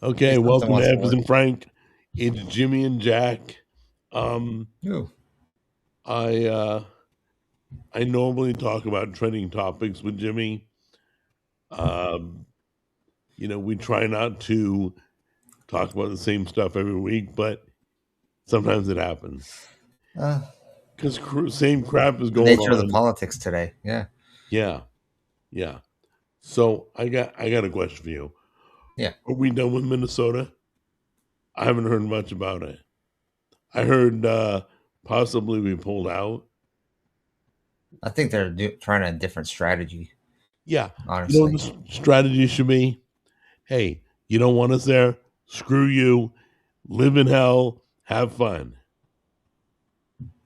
Okay, Say something welcome to once Evans more. and Frank. It's Jimmy and Jack. Um, Ooh. I uh, I normally talk about trending topics with Jimmy. Um, we try not to talk about the same stuff every week, but sometimes it happens Uh, because same crap is the going nature of the on. politics today. Yeah. Yeah, yeah. So I got a question for you. Yeah. Are we done with Minnesota? I haven't heard much about it. I heard possibly we pulled out. I think they're trying a different strategy, Yeah, the honestly. strategy should be, hey, you don't want us there? Screw you. Live in hell. Have fun.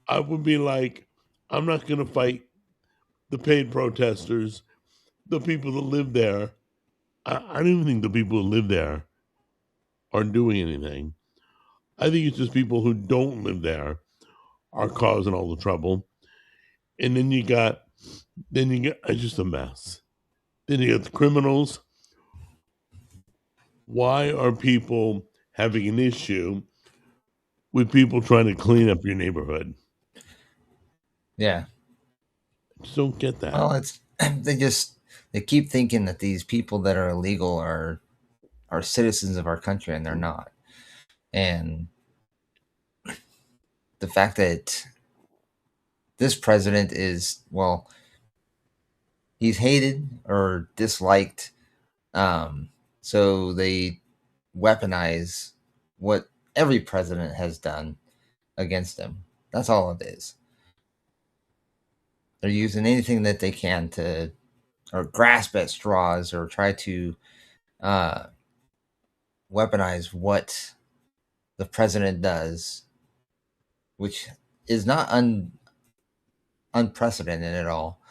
I would be like, I'm not going to fight the paid protesters, the people that live there. I don't even think the people who live there are doing anything. I think it's just people who don't live there are causing all the trouble. And then you got it's just a mess. Then you got the criminals. Why are people having an issue with people trying to clean up your neighborhood? Yeah. I just don't get that. Well, it's they keep thinking that these people that are illegal are citizens of our country, and they're not. And the fact that this president is, well, he's hated or disliked, um, so they weaponize what every president has done against him. That's all it is. They're using anything that they can to or grasp at straws or try to uh, weaponize what the president does, which is not unprecedented at all.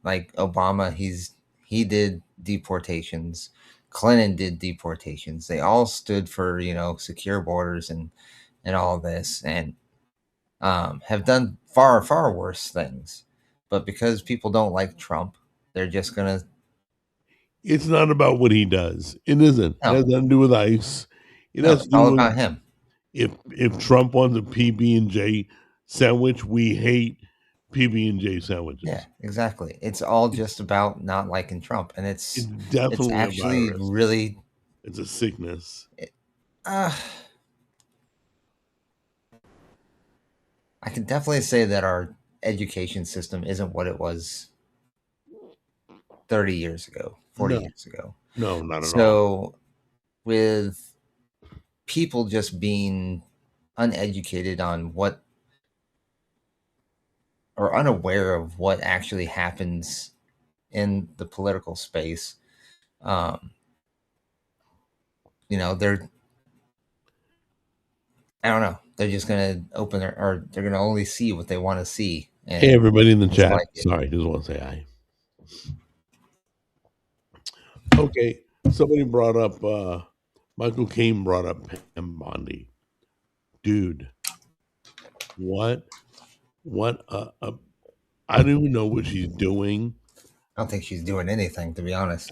Like Obama, he did deportations. Clinton did deportations. They all stood for secure borders and all this, and have done far worse things. But because people don't like Trump, they're just gonna It's not about what he does. It isn't. It has no, nothing to do with ICE. It no. has to It's do all with about him. if Trump wants a PB and J sandwich, we hate PB and J Yeah, sandwiches. exactly. It's all It's just about not liking Trump, and it's it's definitely a actually virus. really. It's a sickness. Uh, I can definitely say that our education system isn't what it was 30 years ago, 40 No, years ago. no, not at all. So, with people just being uneducated on what or unaware of what actually happens in the political space, um, they're, I don't know, they're just going to open their, or they're going to only see what they want to see Hey, and everybody in the chat. dislike it. Sorry, just want to say hi. Okay, somebody brought up Michael Caine brought up Pam Bondi. Dude, what what I don't even know what she's doing. I don't think she's doing anything, to be honest.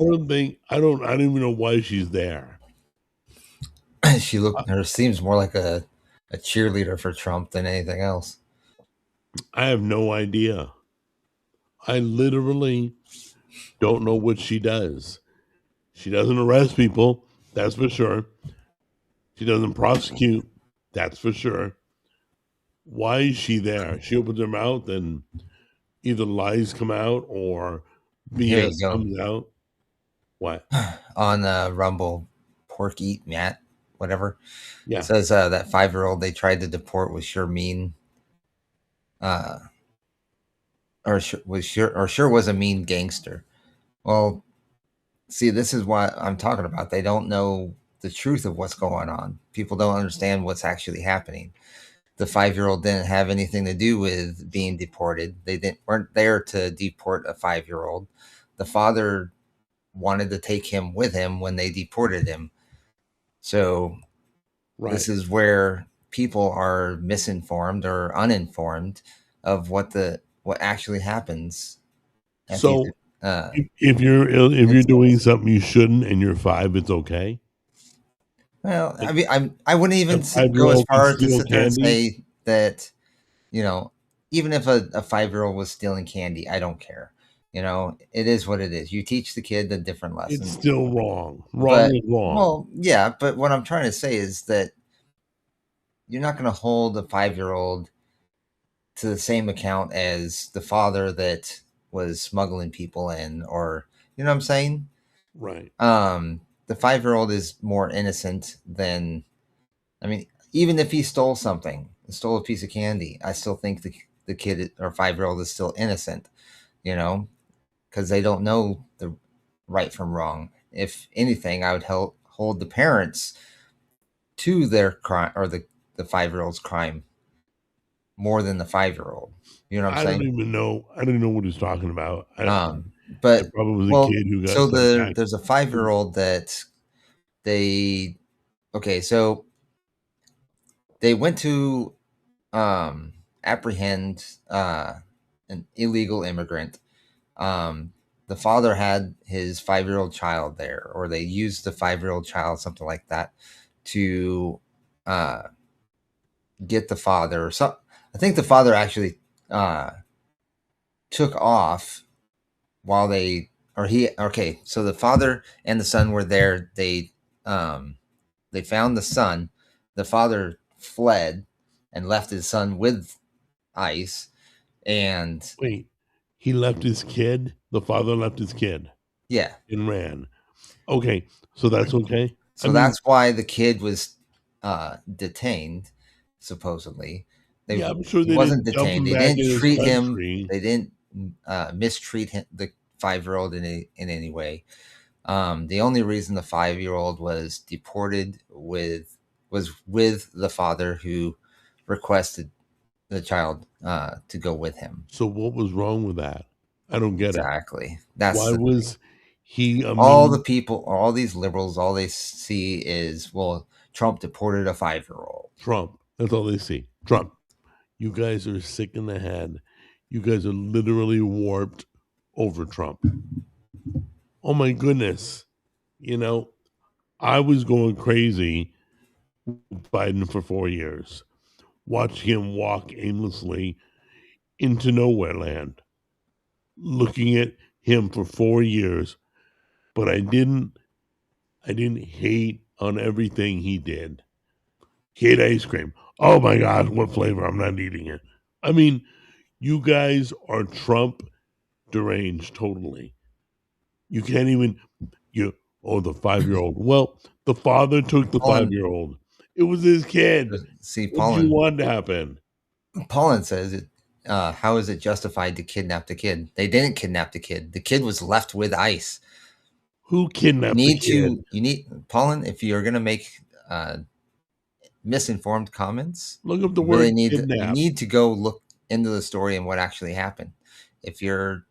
I don't even know why she's there. She I, looked, her seems more like a cheerleader for Trump than anything else. I have no idea. I literally don't know what she does. She doesn't arrest people, that's for sure. She doesn't prosecute, that's for sure. Why is she there? She opens her mouth and either lies come out or Here BS you go. comes out. What? On Rumble, pork eat Matt, whatever. Yeah. Says that 5-year-old they tried to deport was sure mean, uh, or sure was a mean gangster. Well, see, this is what I'm talking about. They don't know the truth of what's going on. People don't understand what's actually happening. The 5-year-old didn't have anything to do with being deported. They didn't weren't there to deport a 5-year-old. The father wanted to take him with him when they deported him. So this Right. is where people are misinformed or uninformed of what actually happens at these. So Uh, if you're incidents. doing something you shouldn't and you're 5, it's okay. Well, I Like mean, I wouldn't a even go as 5-year-old can far as to steal sit there and candy. say that, you know, even if a 5-year-old was stealing candy, I don't care. It is what it is. You teach the kid a different It's lesson. still wrong. Wrong But, is wrong. well, yeah, but what I'm trying to say is that you're not going to hold a 5-year-old to the same account as the father that was smuggling people in, or, you know what I'm saying? Right. The 5-year-old is more innocent than, I mean, even if he stole a piece of candy, I still think the kid or 5-year-old is still innocent, you know, because they don't know the right from wrong. If anything, I would hold the parents to their crime, or the 5-year-old's crime, more than the 5-year-old. You know what I'm I don't saying? even know. I don't even know what he's talking about. It But, probably was a well, kid who got so sent back. there's a 5-year-old that they okay, so they went to apprehend an illegal immigrant. Um, the father had his 5-year-old child there, or they used the 5-year-old child, something like that, to uh, get the father. So I think the father actually uh, took off while they, or he. Okay, so the father and the son were there. They found the son. The father fled and left his son with ICE, and Wait, he left his kid. The father left his kid yeah. and ran. Okay, so that's okay. I So mean, that's why the kid was detained, supposedly. yeah, I'm sure He they wasn't didn't dump detained. him They back didn't in his treat him. country. They didn't mistreat him, the 5-year-old, in any way. The only reason the 5-year-old was deported was with the father, who requested the child to go with him. So what was wrong with that? I don't get it. Exactly. That's Why the was he? I all the mean, people, all these liberals, all they see is, well, Trump deported a 5-year-old. Trump. That's all they see. Trump. You guys are sick in the head. You guys are literally warped over Trump. Oh my goodness. You know, I was going crazy with Biden for 4 years, watching him walk aimlessly into nowhere land, looking at him for 4 years, but I didn't hate on everything he did. He ate ice cream. Oh my God, what flavor? I'm not eating it. I mean, you guys are Trump deranged totally. You can't even you the 5-year-old. Well, the father took the Paulin, 5-year-old. It was his kid. see, What did you Paulin, want to happen? Paulin says it. How is it justified to kidnap the kid? They didn't kidnap the kid. The kid was left with ICE. Who kidnapped the kid? You need, Paulin, if you're gonna make uh, misinformed comments, Look up the word you kidnap. need to go look into the story and what actually happened. If you're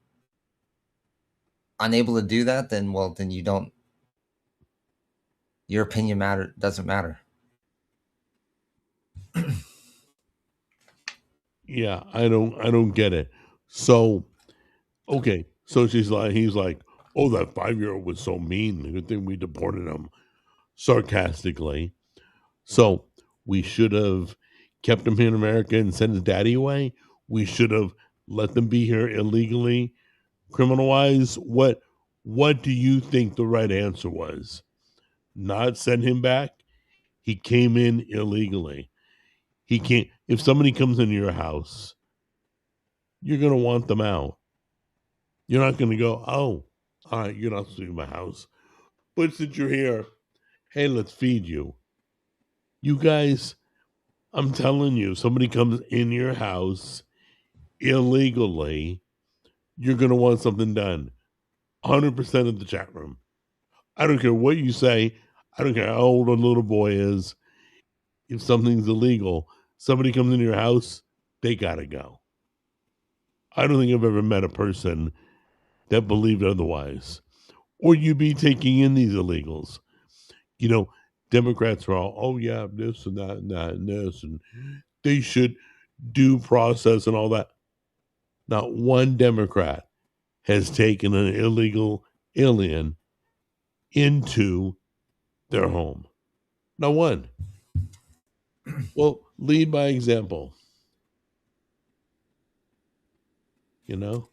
unable to do that, then, well, then you don't. Your opinion doesn't matter. Yeah, I don't get it. So, okay. So he's like, oh, that 5-year-old was so mean. Good thing we deported him sarcastically. So we should have kept him here in America and sent his daddy away. We should have let them be here illegally, criminal wise. What do you think the right answer was? Not send him back? He came in illegally. He can't if somebody comes into your house, you're gonna want them out. You're not gonna go, oh, all right, you're not sleeping in my house. But since you're here, hey, let's feed you. You guys, I'm telling you, somebody comes in your house illegally, you're going to want something done. 100% of the chat room. I don't care what you say. I don't care how old a little boy is. If something's illegal, somebody comes into your house, they got to go. I don't think I've ever met a person that believed otherwise. Or you be taking in these illegals. You know, Democrats are all, oh, yeah, this and that and that and this, and they should due process and all that. Not one Democrat has taken an illegal alien into their home. Not one. Well, lead by example. You know,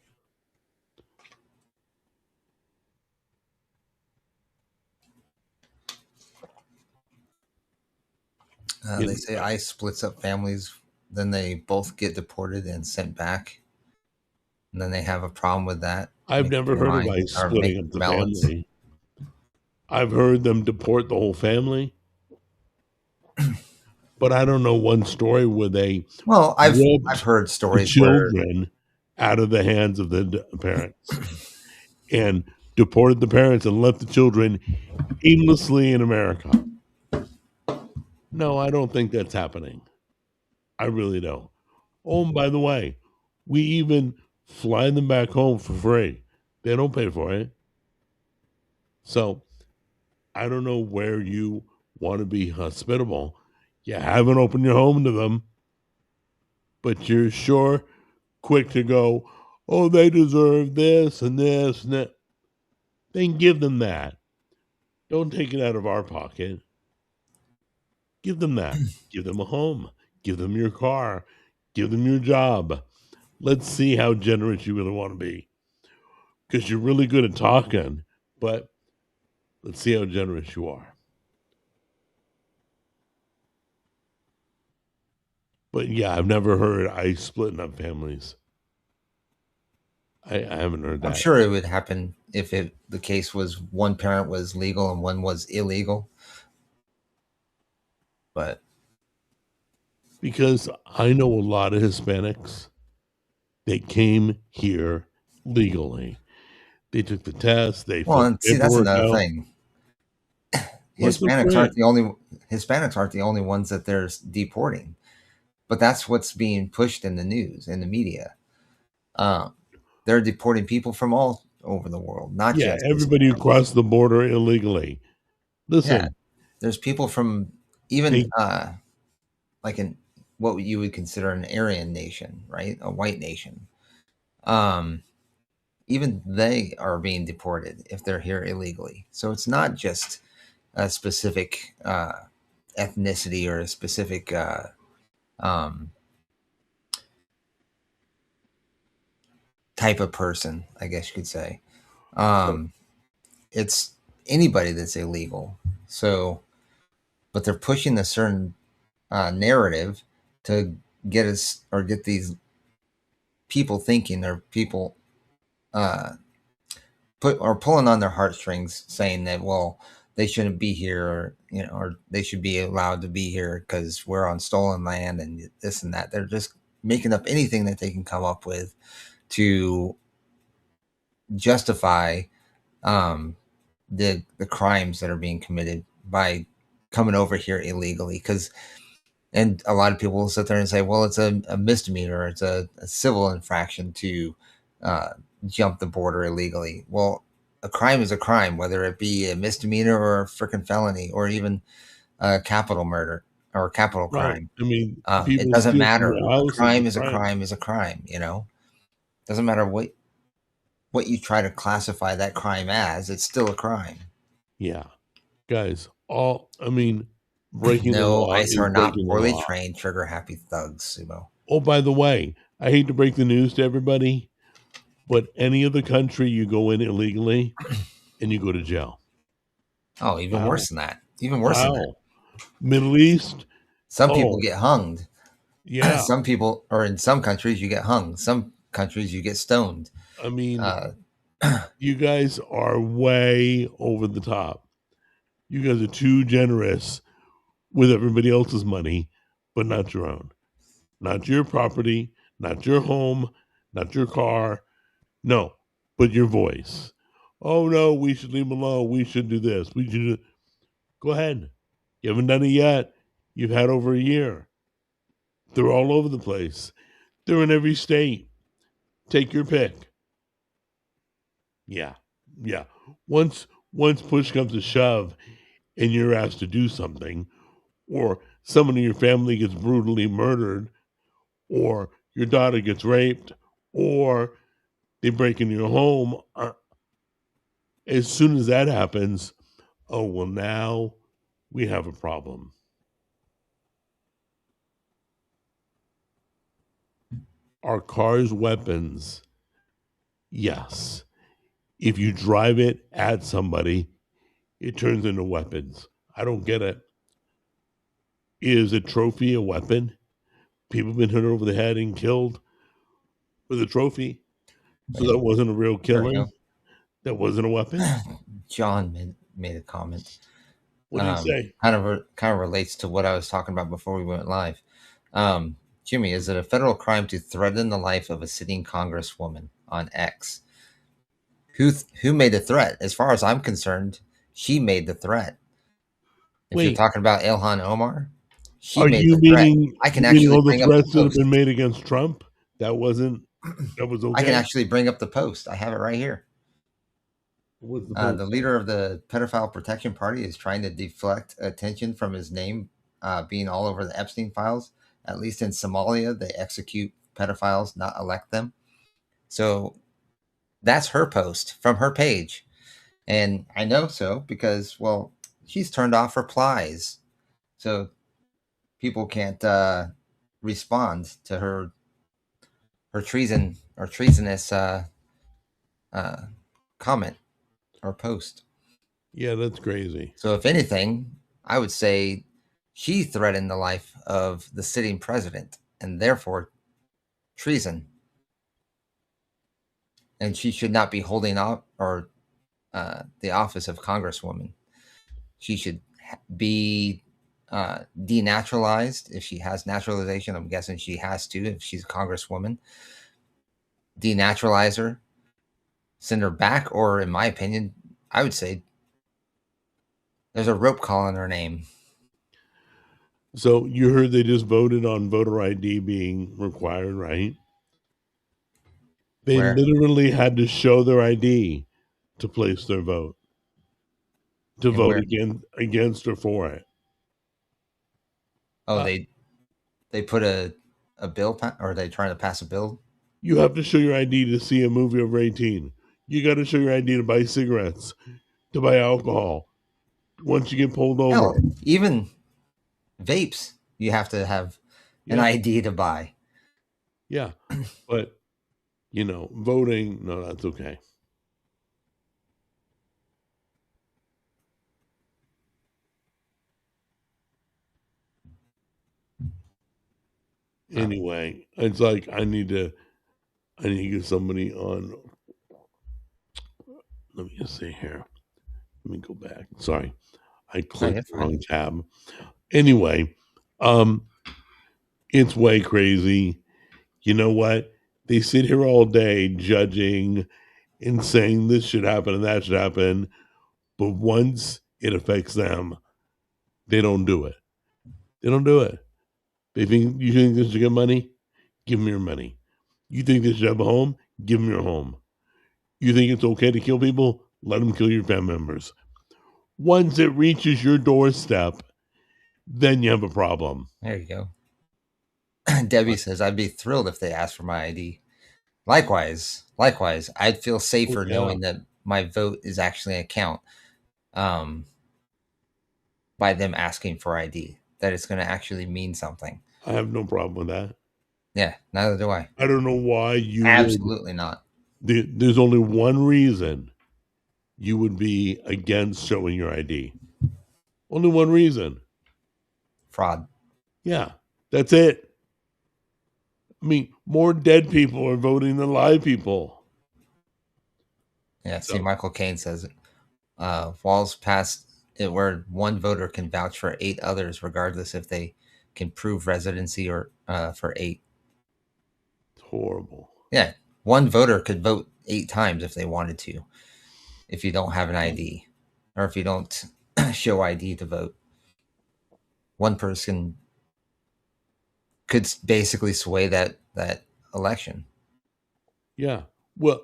They you say ICE splits up families, then they both get deported and sent back, and then they have a problem with that. I've Make up never their heard of mind ICE or make splitting up the balance. family. I've heard them deport the whole family, but I don't know one story where they Well, I've ripped heard the stories where children out of the hands of the parents and deported the parents and left the children aimlessly in America. No, I don't think that's happening. I really don't. Oh, and by the way, we even fly them back home for free. They don't pay for it. So I don't know where you want to be hospitable. You haven't opened your home to them, but you're sure quick to go, oh, they deserve this and this and that. Then give them that. Don't take it out of our pocket. Give them that. Give them a home. Give them your car. Give them your job. Let's see how generous you really want to be. Because you're really good at talking, but let's see how generous you are. But yeah, I've never heard ICE splitting up families. I haven't heard I'm that sure it would happen if the case was one parent was legal and one was illegal. But because I know a lot of Hispanics. They came here legally. They took the test. They well, filled and the see, that's paperwork another out. thing. What's the Hispanics point? aren't the only Hispanics aren't the only ones that they're deporting, but that's what's being pushed in the news in the media. Uh, they're deporting people from all over the world, not Yeah, just everybody who Hispanics. crossed the border illegally. Yeah, Listen, there's people from even they like in what you would consider an Aryan nation, right? A white nation. Um, Even they are being deported if they're here illegally. So it's not just a specific ethnicity or a specific um, type of person, I guess you could say. Um, it's anybody that's illegal. So, but they're pushing a certain narrative to get us or get these people thinking or people uh, pulling on their heartstrings, saying that they shouldn't be here, or or they should be allowed to be here because we're on stolen land and this and that. They're just making up anything that they can come up with to justify um, the crimes that are being committed by coming over here illegally. Because and a lot of people will sit there and say, well, it's a misdemeanor, it's a civil infraction to uh, jump the border illegally. Well, a crime is a crime, whether it be a misdemeanor or a freaking felony or even a capital murder or a capital right. crime. I mean, It people doesn't steal from matter. your A house. It's a crime is a crime. crime is a crime. Doesn't matter what you try to classify that crime as. It's still a crime. Yeah, guys. I mean, breaking the No, law ICE is are not breaking the poorly law. trained, trigger happy thugs, Sumo. Oh, by the way, I hate to break the news to everybody, but any other country you go in illegally and you go to jail. Oh, even Wow. worse than that. Even worse than that. Wow. Middle East. Some people Oh, get hung. yeah. Some people, or in some countries, you get hung. Some countries, you get stoned. I mean, Uh, you guys are way over the top. You guys are too generous with everybody else's money, but not your own. Not your property, not your home, not your car. No, but your voice. Oh no, we should leave them alone. We should do this. We should do... Go ahead. You haven't done it yet. You've had over a year. They're all over the place. They're in every state. Take your pick. Yeah. Yeah. Once push comes to shove and you're asked to do something, or someone in your family gets brutally murdered, or your daughter gets raped, or they break into your home, as soon as that happens, oh, well, now we have a problem. Are cars weapons? Yes. If you drive it at somebody, it turns into weapons. I don't get it. Is a trophy a weapon? People have been hit over the head and killed with a trophy. So Wait, that wasn't a real there we killing. go. That wasn't a weapon. John made a comment. What do you say? Kind of relates to what I was talking about before we went live. Jimmy, is it a federal crime to threaten the life of a sitting congresswoman on X? Who made the threat? As far as I'm concerned, she made the threat. If you're Wait, talking about Ilhan Omar, she are made you the threat. meaning I can you meaning actually all the bring up the threats that have post. been made against Trump? That was I can okay. actually bring up the post. I have it right here. What's the post? The leader of the Pedophile Protection Party is trying to deflect attention from his name being all over the Epstein files. At least in Somalia, they execute pedophiles, not elect them. So that's her post from her page. And I know so because, well, she's turned off replies. So people can't respond to her treason or treasonous uh, comment or post. Yeah, that's crazy. So, if anything, I would say she threatened the life of the sitting president and therefore treason. And she should not be holding up or the office of congresswoman. She should be denaturalized if she has naturalization. I'm guessing she has to if she's a congresswoman. Denaturalize her, send her back, or in my opinion, I would say there's a rope call on her name. So you heard they just voted on voter ID being required, right? They Where literally had to show their ID to place their vote, to and vote where? against or for it. Oh, Uh, they put a bill, or are they trying to pass a bill? you have to show your ID to see a movie over 18. You got to show your ID to buy cigarettes, to buy alcohol. Once you get pulled over, Hell, even vapes, you have to have an yeah, ID to buy. yeah. But voting, no, that's okay. Oh, Anyway, it's like I need to get somebody on. Let me just see here. Let me go back. Sorry, I no, clicked you're the fine. wrong tab. Anyway, um, it's way crazy. You know what? They sit here all day judging and saying this should happen and that should happen, but once it affects them, they don't do it. They don't do it. They think you think this should get money? Give them your money. You think they should have a home? Give them your home. You think it's okay to kill people? Let them kill your family members. Once it reaches your doorstep, then you have a problem. There you go. Debbie says, I'd be thrilled if they asked for my ID. Likewise, I'd feel Oh, safer yeah, knowing that my vote is actually a count um, by them asking for ID, that it's going to actually mean something. I have no problem with that. Yeah, neither do I. I don't know why you would. Absolutely not. There's only one reason you would be against showing your ID. Only one reason. Fraud. Yeah, that's it. I mean, more dead people are voting than live people. Yeah, see, So, Michael Caine says it. Walls passed it where one voter can vouch for 8 others, regardless if they can prove residency or for 8. it's horrible. Yeah, one voter could vote 8 times if they wanted to, if you don't have an ID or if you don't show ID to vote. One person could basically sway that election. Yeah. Well,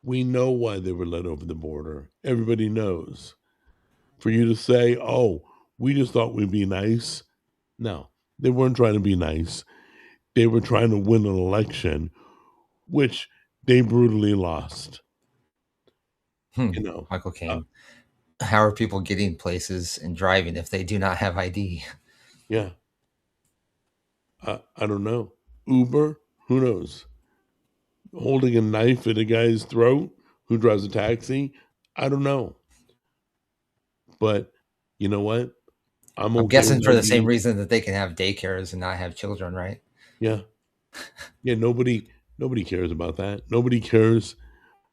we know why they were let over the border. Everybody knows. For you to say, oh, we just thought we'd be nice. No, they weren't trying to be nice. They were trying to win an election, which they brutally lost. You know, Michael uh, Caine. How are people getting places and driving if they do not have ID? Yeah, I don't know. Uber, who knows? Holding a knife at a guy's throat who drives a taxi, I don't know. But you know what? I'm I'm okay guessing with for the same ID. reason that they can have daycares and not have children, right? Yeah, yeah. Nobody cares about that. Nobody cares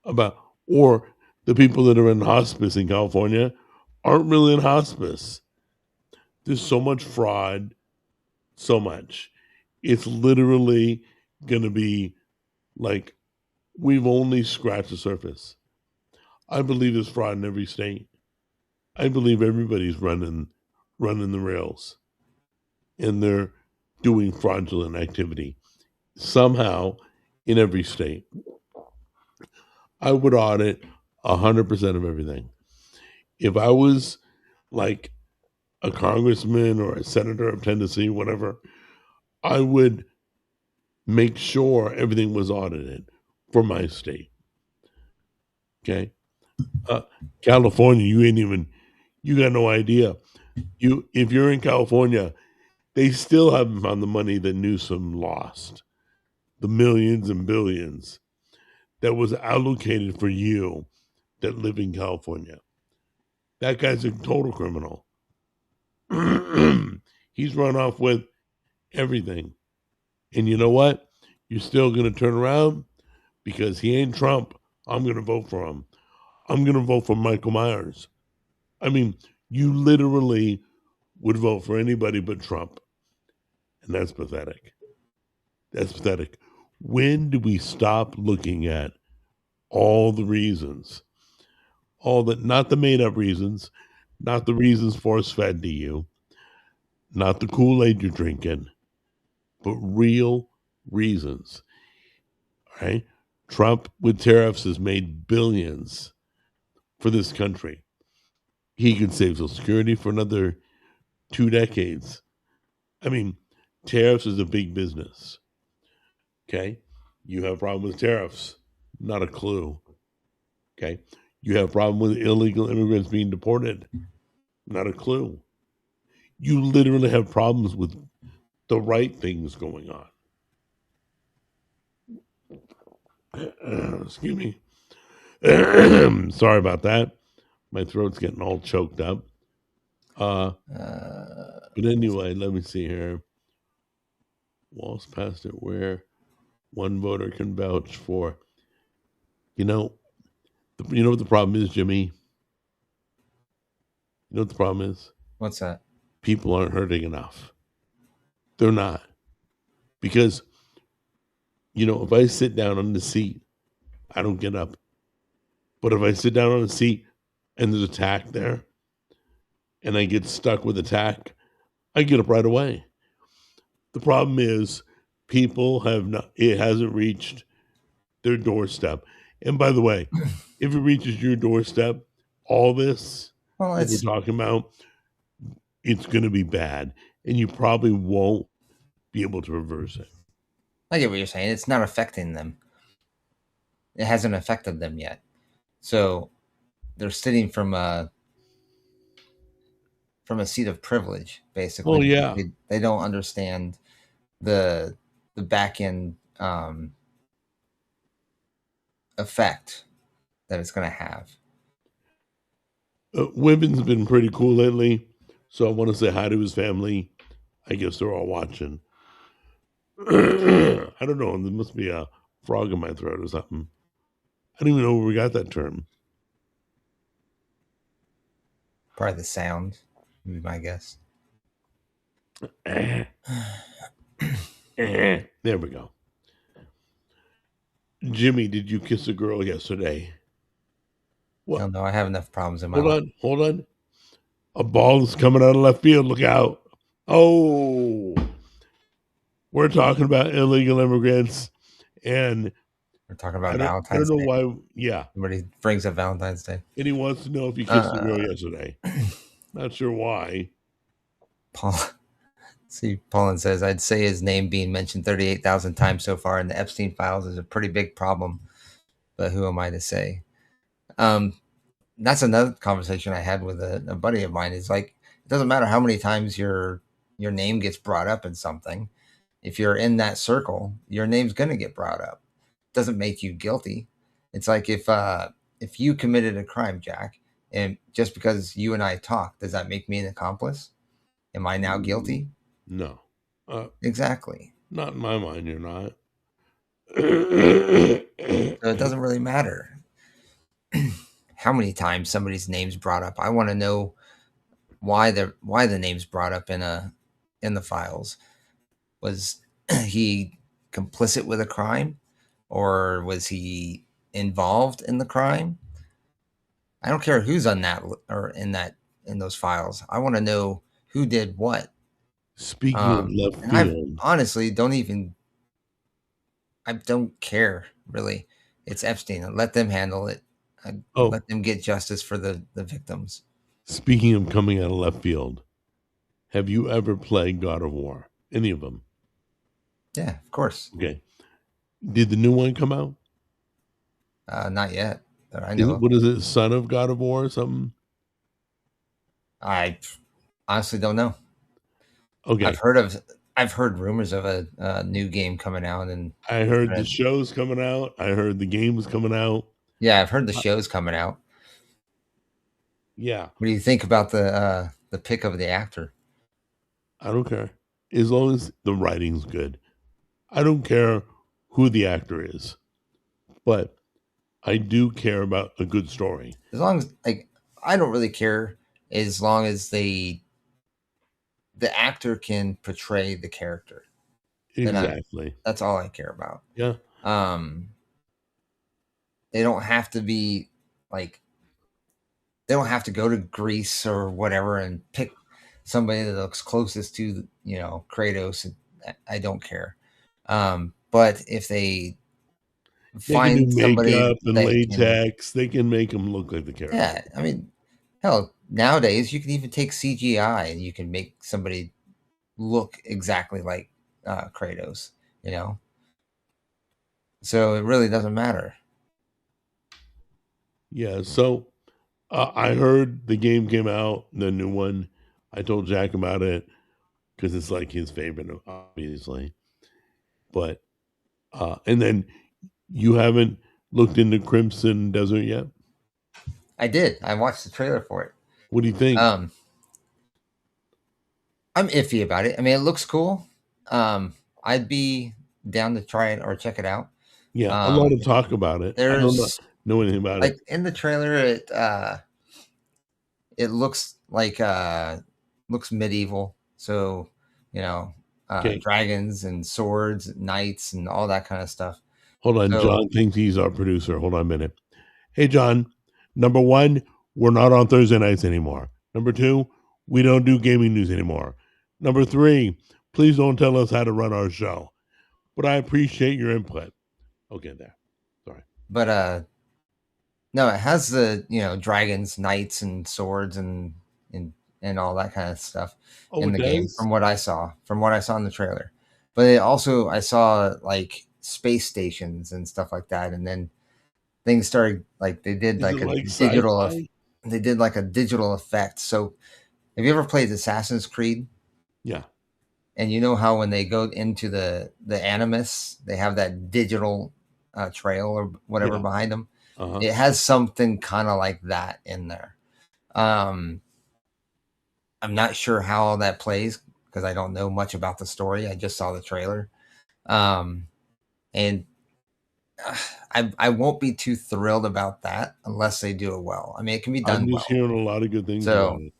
about or the people that are in hospice in California aren't really in hospice. There's so much fraud, so much. It's literally going to be like we've only scratched the surface. I believe there's fraud in every state. I believe everybody's running the rails and they're doing fraudulent activity somehow in every state. I would audit 100% of everything. If I was like a congressman or a senator of Tennessee, whatever, I would make sure everything was audited for my state. Okay. Uh, California, you got no idea. If you're in California, they still haven't found the money that Newsom lost, the millions and billions that was allocated for you that live in California. That guy's a total criminal. He's run off with everything. And you know what? You're still going to turn around because he ain't Trump. I'm going to vote for him. I'm going to vote for Michael Myers. I mean, you literally would vote for anybody but Trump. And that's pathetic. That's pathetic. When do we stop looking at all the reasons, all the, not the made up reasons, not the reasons force fed to you, not the Kool Aid you're drinking, but real reasons, right? Trump with tariffs has made billions for this country. He could save Social Security for another 2 decades. I mean, tariffs is a big business. Okay. You have a problem with tariffs. Not a clue. Okay. You have a problem with illegal immigrants being deported. Not a clue. You literally have problems with the right things going on. Excuse me. Sorry about that. My throat's getting all choked up. Uh, but anyway, let me see here. Walls passed it where one voter can vouch for. You know, you know what the problem is, Jimmy. You know what the problem is? What's that? People aren't hurting enough. They're not because if I sit down on the seat, I don't get up. But if I sit down on a seat and there's a tack there, and I get stuck with a tack, I get up right away. The problem is people have not. It hasn't reached their doorstep. And by the way, if it reaches your doorstep, all this Well, that we're it's talking about, it's going to be bad, and you probably won't be able to reverse it. I get what you're saying. It's not affecting them. It hasn't affected them yet. So they're sitting from a seat of privilege, basically, Well, because yeah. they don't understand the the back end effect that it's going to have. Women's been pretty cool lately, so I want to say hi to his family. I guess they're all watching. I don't know. There must be a frog in my throat or something. I don't even know where we got that term. Probably the sound, would be my guess. There we go. Jimmy, did you kiss a girl yesterday? I What? don't know. I have enough problems in my Hold life. on, hold on. A ball is coming out of left field. Look out. Oh, we're talking about illegal immigrants. And We're talking I about don't Valentine's know Day. why. Yeah. Everybody brings up Valentine's Day. And he wants to know if you kissed a girl Uh, yesterday. Not sure why. Paul, see, Paulin says, I'd say his name being mentioned 38,000 times so far in the Epstein files is a pretty big problem, but who am I to say? Um, that's another conversation I had with a buddy of mine. Is like, it doesn't matter how many times your name gets brought up in something. If you're in that circle, your name's going to get brought up. It doesn't make you guilty. It's like if you committed a crime, Jack, and just because you and I talk, does that make me an accomplice? Am I now guilty? No, uh, Exactly. not in my mind. You're not. So it doesn't really matter how many times somebody's name's brought up. I want to know why the name's brought up in the files. Was he complicit with a crime, or was he involved in the crime? I don't care who's on that or in those files. I want to know who did what. Speaking of left And I field, honestly I don't care really. It's Epstein. Let them handle it. oh, Let them get justice for the victims. speaking of coming out of left field, have you ever played God of War? Any of them? Yeah, of course. Okay. Did the new one come out? Not yet that I Is know it of. what is it? Son of God of War or something? I honestly don't know. Okay. I've heard rumors of a new game coming out, and I heard the show's coming out. I heard the game's coming out. yeah, I've heard the show's coming out. Yeah, What do you think about the pick of the actor? I don't care. As long as the writing's good. I don't care who the actor is, but I do care about a good story. As long as like I don't really care as long as the actor can portray the character. Then Exactly. that's all I care about. Yeah. Um, they don't have to be like they don't have to go to Greece or whatever and pick somebody that looks closest to Kratos. I don't care. But if they They can do find somebody makeup and that can, latex. They can make them look like the character. yeah, I mean, hell, nowadays you can even take CGI and you can make somebody look exactly like Kratos. You know, so it really doesn't matter. Yeah. So I heard the game came out, the new one. I told Jack about it because it's like his favorite, obviously. But and then you haven't looked into Crimson Desert yet. I did. I watched the trailer for it. What do you think? Um, I'm iffy about it. I mean, it looks cool. I'd be down to try it or check it out. Yeah, a lot Um, of talk about it. I don't there's know anything about like it. in the trailer, it looks like looks medieval. So you know, Okay, dragons and swords, knights, and all that kind of stuff. hold on. So, John thinks he's our producer. Hold on a minute. Hey, John. Number one, we're not on Thursday nights anymore. Number two, we don't do gaming news anymore. Number three, please don't tell us how to run our show. But I appreciate your input. Okay, there. Sorry. but no, it has the dragons, knights, and swords, and and all that kind of stuff Oh, in it the game. does. From what I saw in the trailer, but it also I saw like space stations and stuff like that, and then things started like they did Is it like a like digital sci-fi? they did like a digital effect. So have you ever played Assassin's Creed? Yeah. And you know how when they go into the Animus, they have that digital trail or whatever Yeah. behind them. Uh-huh. It has something kind of like that in there. Um, I'm not sure how all that plays because I don't know much about the story. I just saw the trailer, um, and I won't be too thrilled about that unless they do it well. I mean, it can be I'm done just well. hearing a lot of good things about So, it.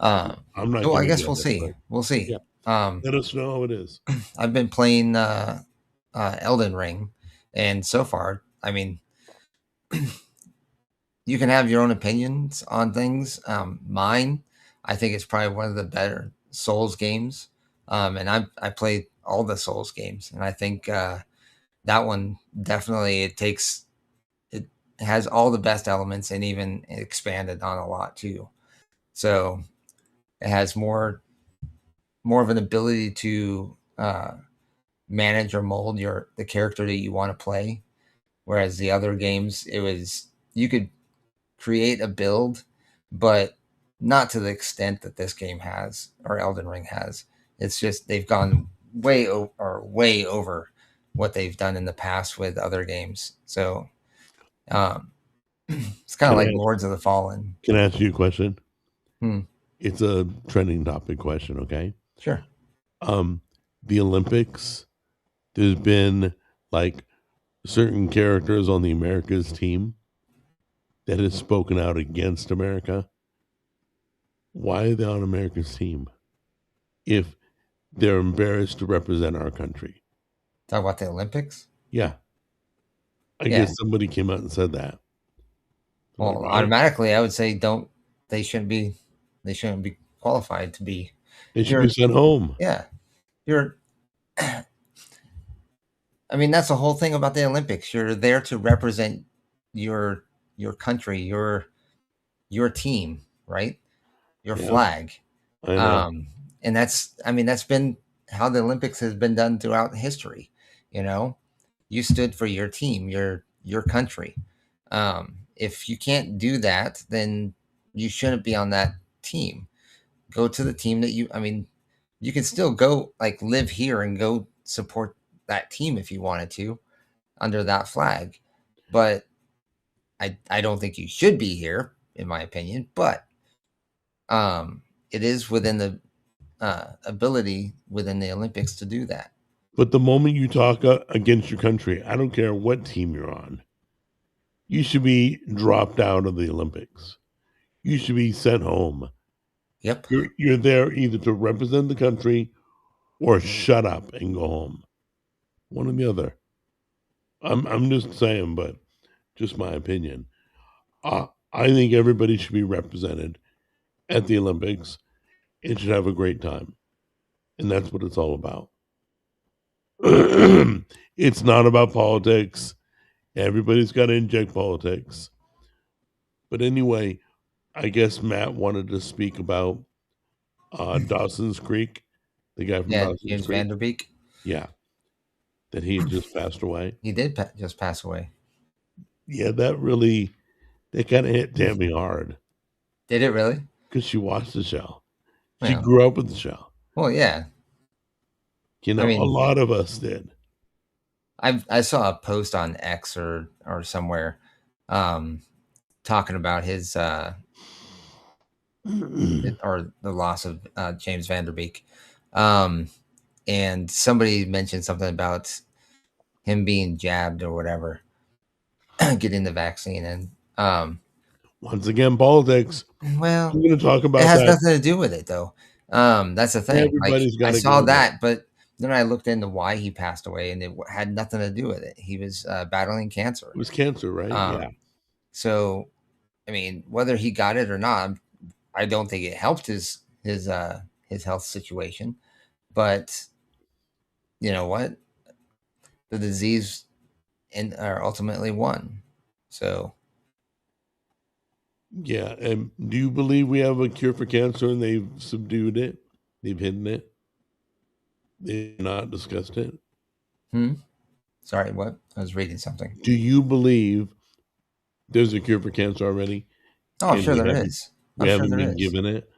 I'm not well, I gonna guess get we'll it, see. but We'll see. yeah. Um, Let us know how it is. I've been playing Elden Ring, and so far, I mean, you can have your own opinions on things. Mine, I think it's probably one of the better Souls games. And I played all the Souls games, and I think that one definitely it has all the best elements and even expanded on a lot too. So it has more of an ability to manage or mold the character that you want to play. Whereas the other games, it was you could create a build, but not to the extent that this game has or Elden Ring has. It's just they've gone way over what they've done in the past with other games. So um, it's kind of Can like I Lords of the Fallen. can I ask you a question? Hmm. It's a trending topic question, okay? Sure. Um, the Olympics, there's been like certain characters on the America's team that has spoken out against America. Why are they on America's team if they're embarrassed to represent our country? Talk about the Olympics. Yeah, I Yeah. guess somebody came out and said that. Like, Well, why? automatically, I would say don't. They shouldn't be. They shouldn't be qualified to be. They should be You're. sent home. Yeah. You're. I mean, that's the whole thing about the Olympics. You're there to represent your your country, your team, right? Your Yeah, flag. I know. Um, and that's. I mean, that's been how the Olympics has been done throughout history. You know, you stood for your team, your country. If you can't do that, then you shouldn't be on that team. Go to the team that you. I mean, you can still go like live here and go support that team if you wanted to under that flag. But I don't think you should be here, in my opinion. But it is within the ability within the Olympics to do that. But the moment you talk against your country, I don't care what team you're on, you should be dropped out of the Olympics. You should be sent home. Yep. You're there either to represent the country or shut up and go home. One or the other. I'm just saying, but just my opinion. I think everybody should be represented at the Olympics and should have a great time, and that's what it's all about. It's not about politics. Everybody's got to inject politics. But anyway, I guess Matt wanted to speak about Dawson's Creek, the guy from Yeah, Dawson's James Creek. Vanderbeek. Yeah, that he had just passed away. He did just pass away. Yeah, that kind of hit Tammy hard Did it really? because she watched the show. She Yeah. grew up with the show. Well, yeah. You I know, a mean, lot of us did. I saw a post on X or somewhere um, talking about his or the loss of James Vanderbeek. Um, and somebody mentioned something about him being jabbed or whatever, getting the vaccine. And Once again, politics. well, We're going to talk it about has that. nothing to do with it though. That's the thing. Like Everybody's got I to saw go there. that, but then I looked into why he passed away, and it had nothing to do with it. He was battling cancer. It was cancer, right? Yeah. So, I mean, whether he got it or not, I don't think it helped his health situation. But you know what? The disease or ultimately won. So Yeah. And do you believe we have a cure for cancer and they've subdued it? They've hidden it? They've not discussed it? sorry, what? I was reading something. Do you believe there's a cure for cancer already? Oh, I'm And sure there is. we I'm sure haven't there been is. given it?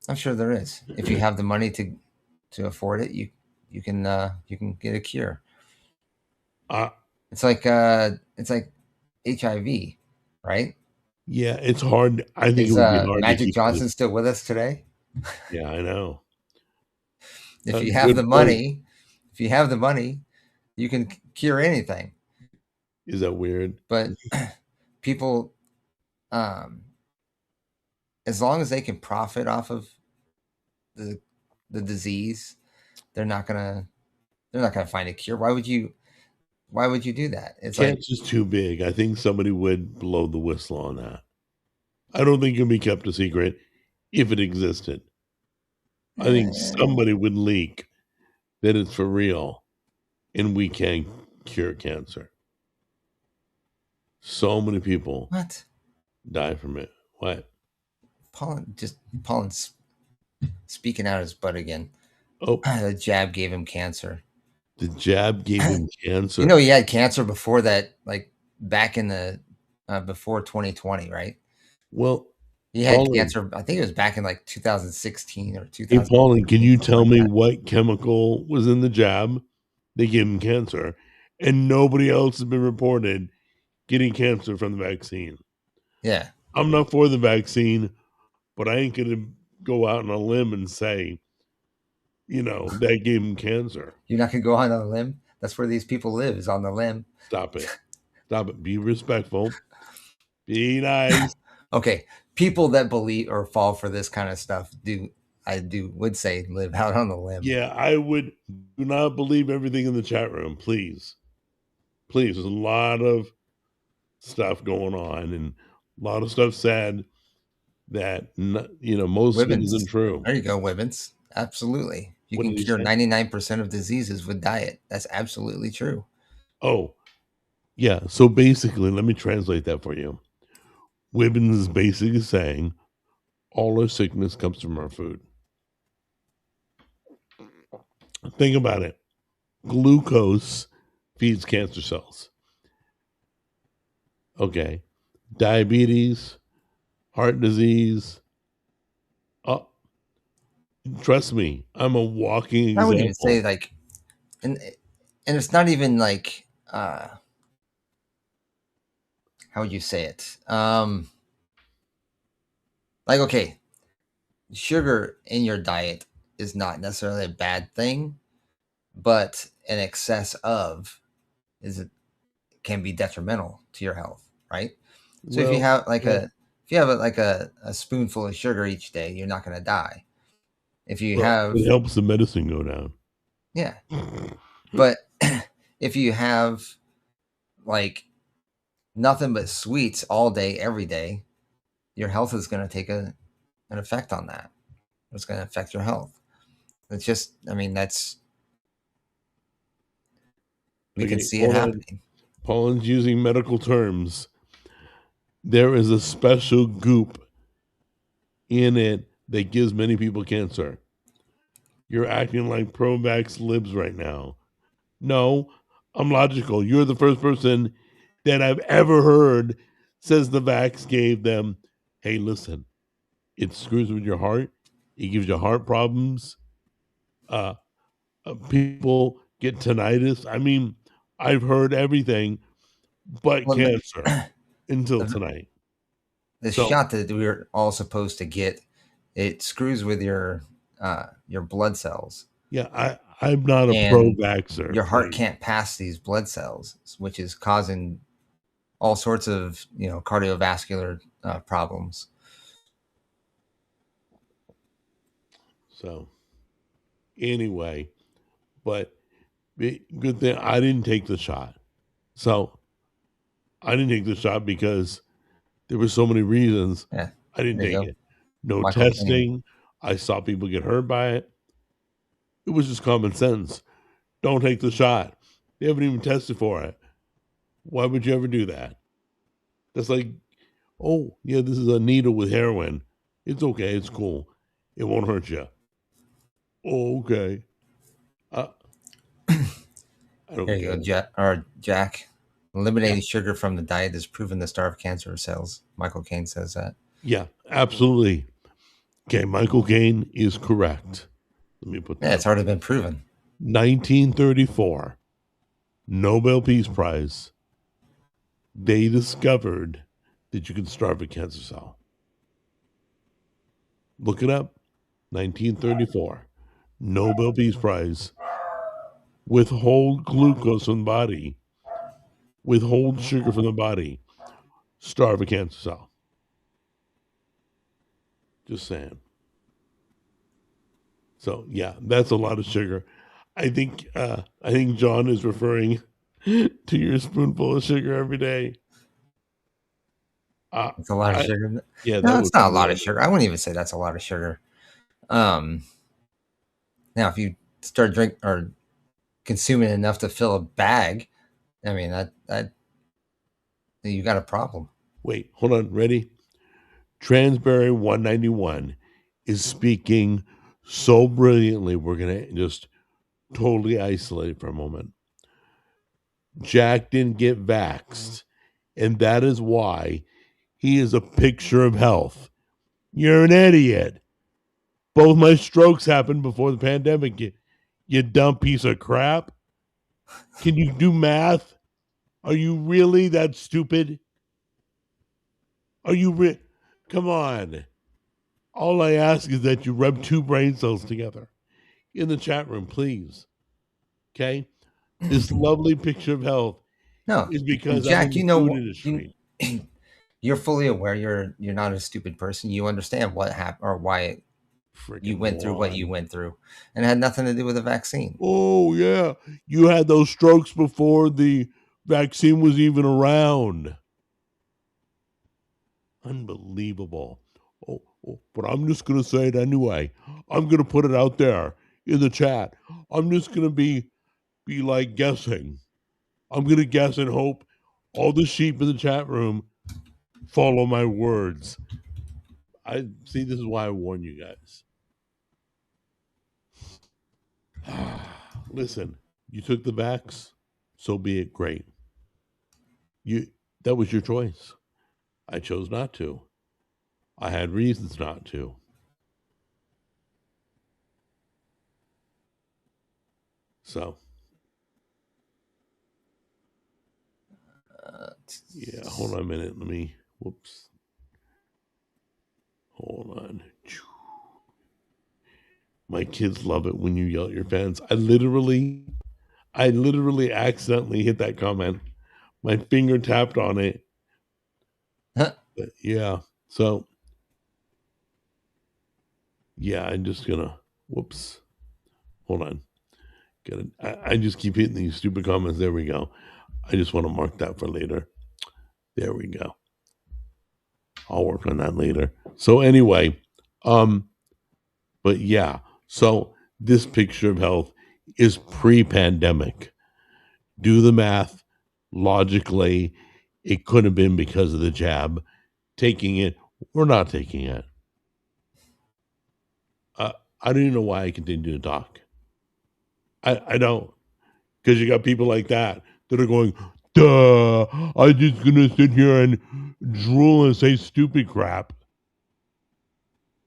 I'm sure there is. If you have the money to afford it, you can get a cure. Uh, It's like HIV, right? yeah, it's hard. I think it Is would be hard to Magic keep Johnson this. still with us today? Yeah, I know. If you have Good the point. money, if you have the money, you can cure anything. Is that weird? But people, um, as long as they can profit off of the the disease, they're not gonna find a cure. Why would you do that? It's like Cancer's too big. I think somebody would blow the whistle on that. I don't think it can be kept a secret if it existed. I think eh, somebody would leak that it's for real and we can cure cancer. So many people what? die from it. What? Paul's speaking out his butt again. Oh, The jab gave him cancer. the jab gave him You know cancer. he had cancer before that, like back in the before 2020, right? Well, He had Pauline, cancer. I think it was back in like 2016 or hey, Pauline, can 2015, you something tell like me that. what chemical was in the jab? They gave him cancer, and nobody else has been reported getting cancer from the vaccine. Yeah, I'm not for the vaccine, but I ain't going to go out on a limb and say, that gave him cancer. you're not gonna go on a limb. That's where these people live, is on the limb. Stop it. Stop it. Be respectful. Be nice. Okay, people that believe or fall for this kind of stuff would say live out on the limb. Yeah, I would do not believe everything in the chat room, please. Please. There's a lot of stuff going on and a lot of stuff said that most of it isn't Women's. true. There you go, women's. Absolutely. You What can did he cure say? 99% of diseases with diet. That's absolutely true. Oh, yeah. So basically, let me translate that for you. Wibbins is basically saying all our sickness comes from our food. Think about it. Glucose feeds cancer cells. Okay. Diabetes, heart disease. Oh, trust me, I'm a walking I wouldn't even say example. like, and it's not even like, how would you say it? Like, okay, sugar in your diet is not necessarily a bad thing, but an excess of is can be detrimental to your health, right? So if you Well, have like yeah. a spoonful of sugar each day, you're not going to die. If you Well, have, it helps the medicine go down. yeah, but if you have like nothing but sweets all day, every day, your health is going to take an effect on that. It's going to affect your health. It's just, I mean, we can Okay, see it hold on. happening. Pauline's using medical terms. There is a special goop in it that gives many people cancer. You're acting like pro-vax libs right now. No, I'm logical. You're the first person that I've ever heard says the vax gave them, hey, listen, it screws with your heart. It gives you heart problems. Uh, people get tinnitus. I mean, I've heard everything but Well, cancer until the, tonight. the So, shot that we are all supposed to get, it screws with your blood cells, yeah, I'm not a and pro-vaxxer, your heart please. can't pass these blood cells, which is causing all sorts of cardiovascular problems. So, anyway, but good thing I didn't take the shot. So, I didn't take the shot because there were so many reasons Yeah, I didn't there you take go, it. No Michael Caine. testing. I saw people get hurt by it. It was just common sense. Don't take the shot. They haven't even tested for it. Why would you ever do that? That's like, oh, yeah, this is a needle with heroin. It's okay. It's cool. It won't hurt you. Oh, okay. Uh, I There don't you go, get it. Jack. Yeah. Eliminating sugar from the diet is proven to starve cancer cells. Michael Caine says that. Yeah, absolutely. Okay, Michael Caine is correct. Let me put Yeah, that it's up. already been proven. 1934, Nobel Peace Prize. They discovered that you can starve a cancer cell. Look it up. 1934, Nobel Peace Prize. Withhold glucose from the body, withhold sugar from the body, starve a cancer cell. Just saying. So yeah, that's a lot of sugar. I think John is referring to your spoonful of sugar every day. Uh, It's a lot of I sugar. Yeah, No, that it's would be not a lot more of than sugar. I wouldn't even say that's a lot of sugar. Um, Now, if you start drink or consuming enough to fill a bag, I mean that you got a problem. wait, hold on, ready? Transberry 191 is speaking so brilliantly. We're gonna just totally isolate it for a moment. Jack didn't get vaxxed, and that is why He is a picture of health. You're an idiot. Both my strokes happened before the pandemic, you dumb piece of crap. Can you do math? Are you really that stupid? Are you Come on. All I ask is that you rub two brain cells together in the chat room, please. Okay? This lovely picture of health No, is and because I'm in Jack, the you know food what? industry. You're fully aware. You're not a stupid person. You understand what happened or why you Freaking went through what you moron. went through, and it had nothing to do with the vaccine. Oh, yeah. You had those strokes before the vaccine was even around. Unbelievable. But I'm just going to say it anyway. I'm going to put it out there in the chat. I'm just going to be like guessing. I'm going to guess and hope all the sheep in the chat room follow my words. I see. This is why I warn you guys. Listen, you took the vax, so be it. Great. You That was your choice. I chose not to. I had reasons not to. So yeah, hold on a minute. Let me. Whoops. Hold on. My kids love it when you yell at your fans. I literally accidentally hit that comment. My finger tapped on it. But yeah. So yeah, I'm just gonna. Whoops. Hold on. I just keep hitting these stupid comments. There we go. I just want to mark that for later. There we go. I'll work on that later. So anyway, but yeah. So this picture of health is pre-pandemic. Do the math logically. It could have been because of the jab. Taking it or not taking it. I don't even know why I continue to talk. I don't. Because you got people like that are going, duh, I'm just going to sit here and drool and say stupid crap.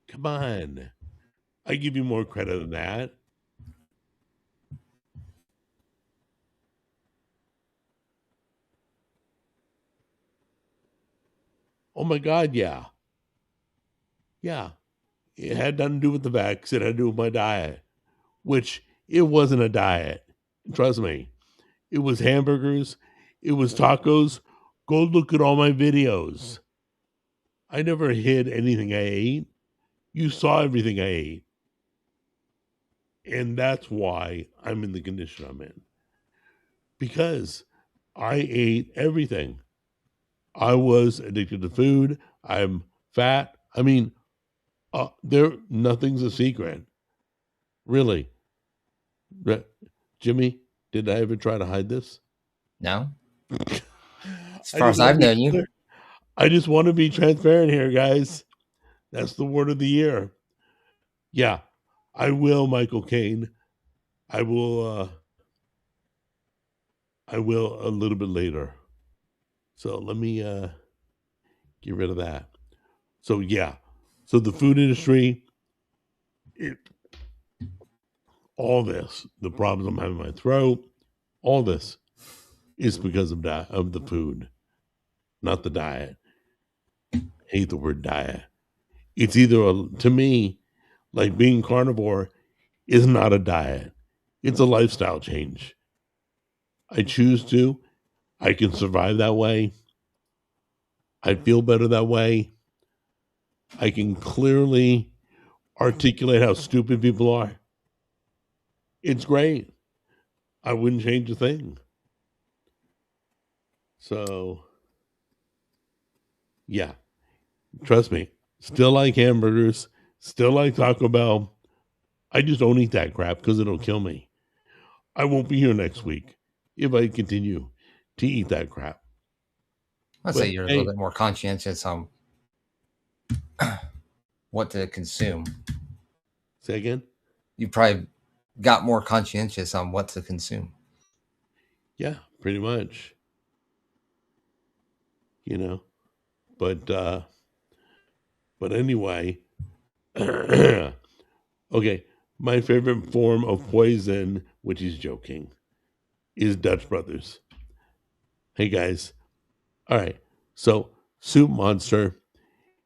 Come on. I give you more credit than that. Oh my God, yeah. Yeah. It had nothing to do with the vax. It had to do with my diet, which it wasn't a diet. Trust me. It was hamburgers. It was tacos. Go look at all my videos. I never hid anything I ate. You saw everything I ate. And that's why I'm in the condition I'm in. Because I ate everything. I was addicted to food. I'm fat. I mean, nothing's a secret. Really. Jimmy, did I ever try to hide this? No, as I far just as want to I've be known you. clear. I just want to be transparent here, guys. That's the word of the year. Yeah, I will, Michael Caine. I will. I will a little bit later. So let me get rid of that. So yeah, so the food industry, it, all this, the problems I'm having in my throat, all this is because of the food, not the diet. I hate the word diet. It's either to me, like being carnivore is not a diet. It's a lifestyle change. I choose to. I can survive that way. I feel better that way. I can clearly articulate how stupid people are. It's great. I wouldn't change a thing. So, yeah, trust me. Still like hamburgers, still like Taco Bell. I just don't eat that crap because it'll kill me. I won't be here next week if I continue to eat that crap. I'd say But you're a little hey, bit more conscientious on what to consume. say again? You probably got more conscientious on what to consume. Yeah, pretty much. You know, But anyway, okay. My favorite form of poison, which is joking, is Dutch Brothers. Hey guys. All right. So, Soup Monster,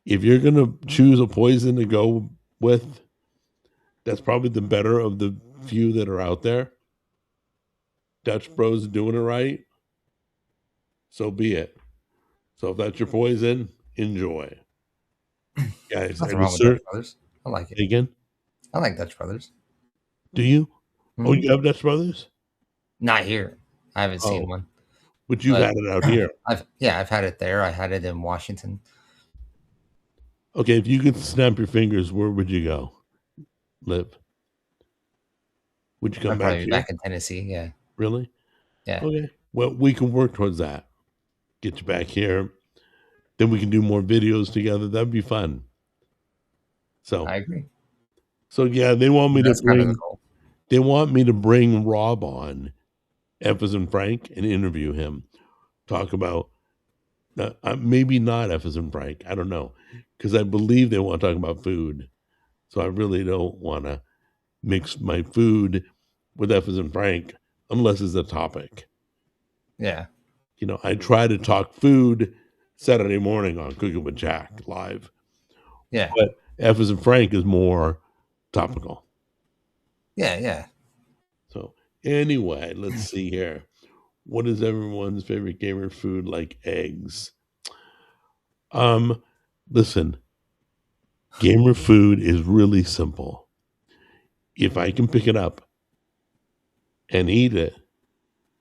if you're going to choose a poison to go with, that's probably the better of the few that are out there. Dutch Bros doing it right. So be it. So if that's your poison, enjoy. Guys, I Nothing wrong was with Dutch certain. Brothers. I like it. Again, I like Dutch Brothers. do you? Oh, Hmm. you have Dutch Brothers? Not here. I haven't seen Oh, one, but you've but had it out here. I've had it there. I had it in Washington. Okay, if you could snap your fingers, where would you go? Live? Would you come I'd back probably be here? back in Tennessee. Yeah, Really? yeah, Okay. Well, we can work towards that. Get you back here. Then we can do more videos together. That'd be fun. So, I agree. yeah, they want me to That's kind of the bring goal. Rob on, F as in Frank, and interview him. Talk about maybe not F as in Frank. I don't know, because I believe they want to talk about food. So I really don't want to mix my food with F as in Frank unless it's a topic. Yeah, I try to talk food Saturday morning on Cooking with Jack live, yeah, but F as in Frank is more topical. yeah, yeah. So anyway, let's see here. What is everyone's favorite gamer food like eggs? Um, Listen, gamer food is really simple. If I can pick it up and eat it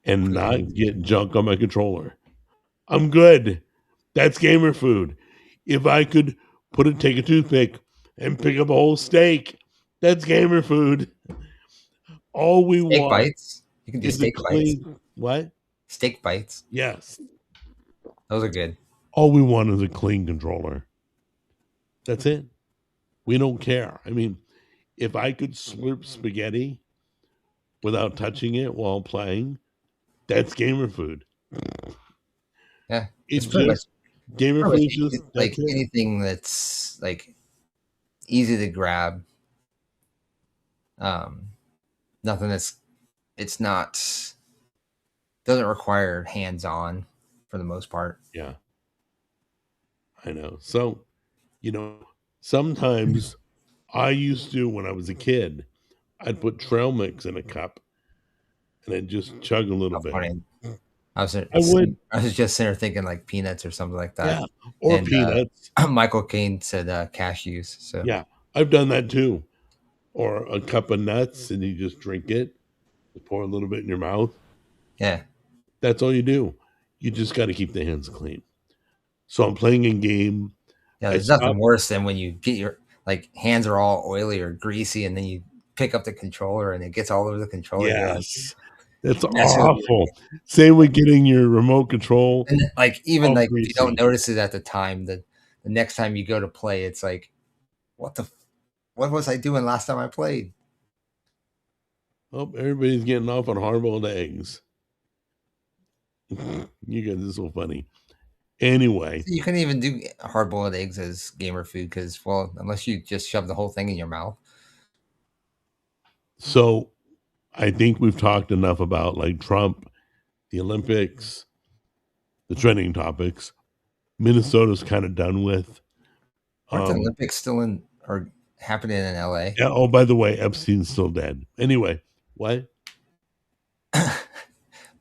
and not get junk on my controller, I'm good. That's gamer food. If I could take a toothpick and pick up a whole steak, that's gamer food. All we Steak want bites. You can do is a steak bites. clean what? Steak bites. Yes. Those are good. All we want is a clean controller. That's it. We don't care. I mean, if I could slurp spaghetti without touching it while playing, that's gamer food. Yeah, It it's pretty much just gamer pretty food much just like that's it. anything that's like easy to grab. Um, Nothing that's it's not doesn't require hands on for the most part. Yeah, I know. So, sometimes I used to when I was a kid, I'd put trail mix in a cup and I'd just chug a little How bit. funny. I was I would, I was just sitting there thinking like peanuts or something like yeah, that. or And peanuts. Michael Caine said cashews. So Yeah, I've done that too. Or a cup of nuts and you just drink it, just pour a little bit in your mouth. yeah, That's all you do. You just got to keep the hands clean. So I'm playing a game. yeah. I There's nothing stopped. worse than when you get your like hands are all oily or greasy, and then you pick up the controller and it gets all over the controller. You're like, Yes, that's that's feels weird. awful. Same with getting your remote control And like even all like if you don't greasy. notice it at the time, the next time you go to play, it's like, what the what was I doing last time I played? Oh, everybody's getting off on hard-boiled eggs. You guys are so funny. Anyway, You couldn't even do hard boiled eggs as gamer food because, well, unless you just shove the whole thing in your mouth. so I think we've talked enough about like Trump, the Olympics, the trending topics. Minnesota's kind of done with. Aren't the Um, Olympics still in or happening in LA? yeah, oh, by the way, Epstein's still dead. Anyway, what?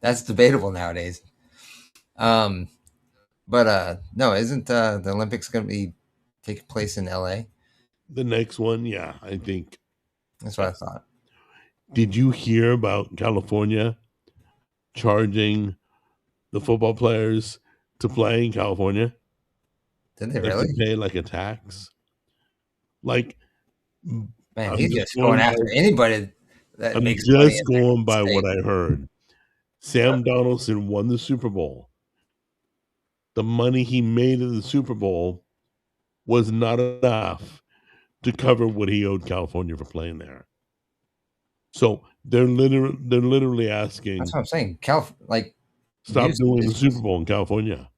That's debatable nowadays. Um, but no, isn't the Olympics going to be taking place in LA? The next one, yeah, I think. That's what I Yes. thought. Did you hear about California charging the football players to play in California? Did they They have to really? pay like a tax. Like, Man, I'm he's just just going going by after anybody that I'm makes money just in their going by what state. I heard. Sam Donaldson won the Super Bowl. The money he made in the Super Bowl was not enough to cover what he owed California for playing there. So they're literally That's asking, what I'm saying. Like stop music doing the is Super just Bowl in California.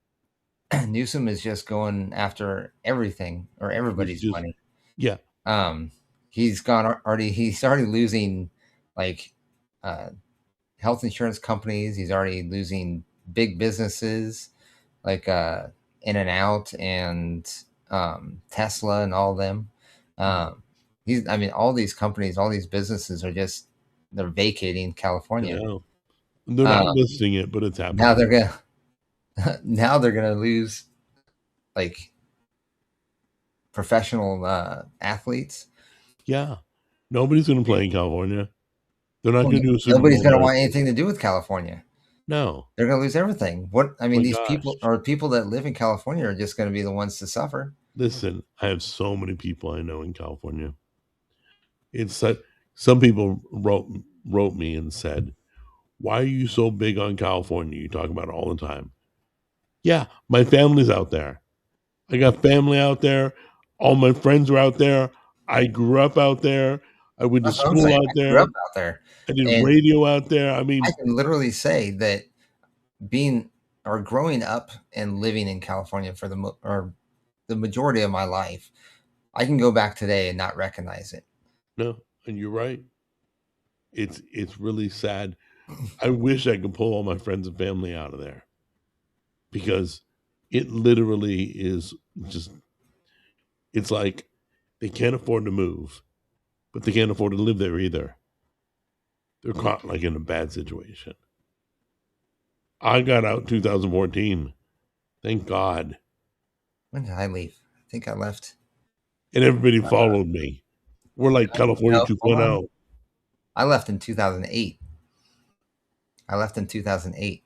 Newsom is just going after everything or He's everybody's just money. yeah, Um, he's already losing like uh, health insurance companies. He's already losing big businesses like In and Out and Tesla and all of them. Um, I mean, all these companies, all these businesses are just they're vacating I California. know. They're not Um, listing it, but it's now happening. they're gonna now they're gonna lose like professional athletes. Yeah. Nobody's gonna play in California. They're not Well, gonna do a Super nobody's Bowl gonna there. want anything to do with California. No. They're gonna lose everything. What I Oh mean, my these people gosh. or people that live in California are just gonna be the ones to suffer. Listen, I have so many people I know in California. It's like some people wrote me and said, "Why are you so big on California? You talk about it all the time." Yeah, my family's out there. I got family out there. All my friends are out there. I grew up out there. I went to That's what I'm school saying. out I grew there. up out there, I did and radio out there. I I mean, can literally say that being or growing up and living in California for or the majority of my life, I can go back today and not recognize it. no, and you're right. It's really sad. I wish I could pull all my friends and family out of there because it literally is just it's like they can't afford to move, but they can't afford to live there either. They're caught like in a bad situation. I got out 2014. Thank God. When did I leave? I think I left. And everybody followed me. We're like California No, hold on. 2.0. I left in 2008. I left in 2008.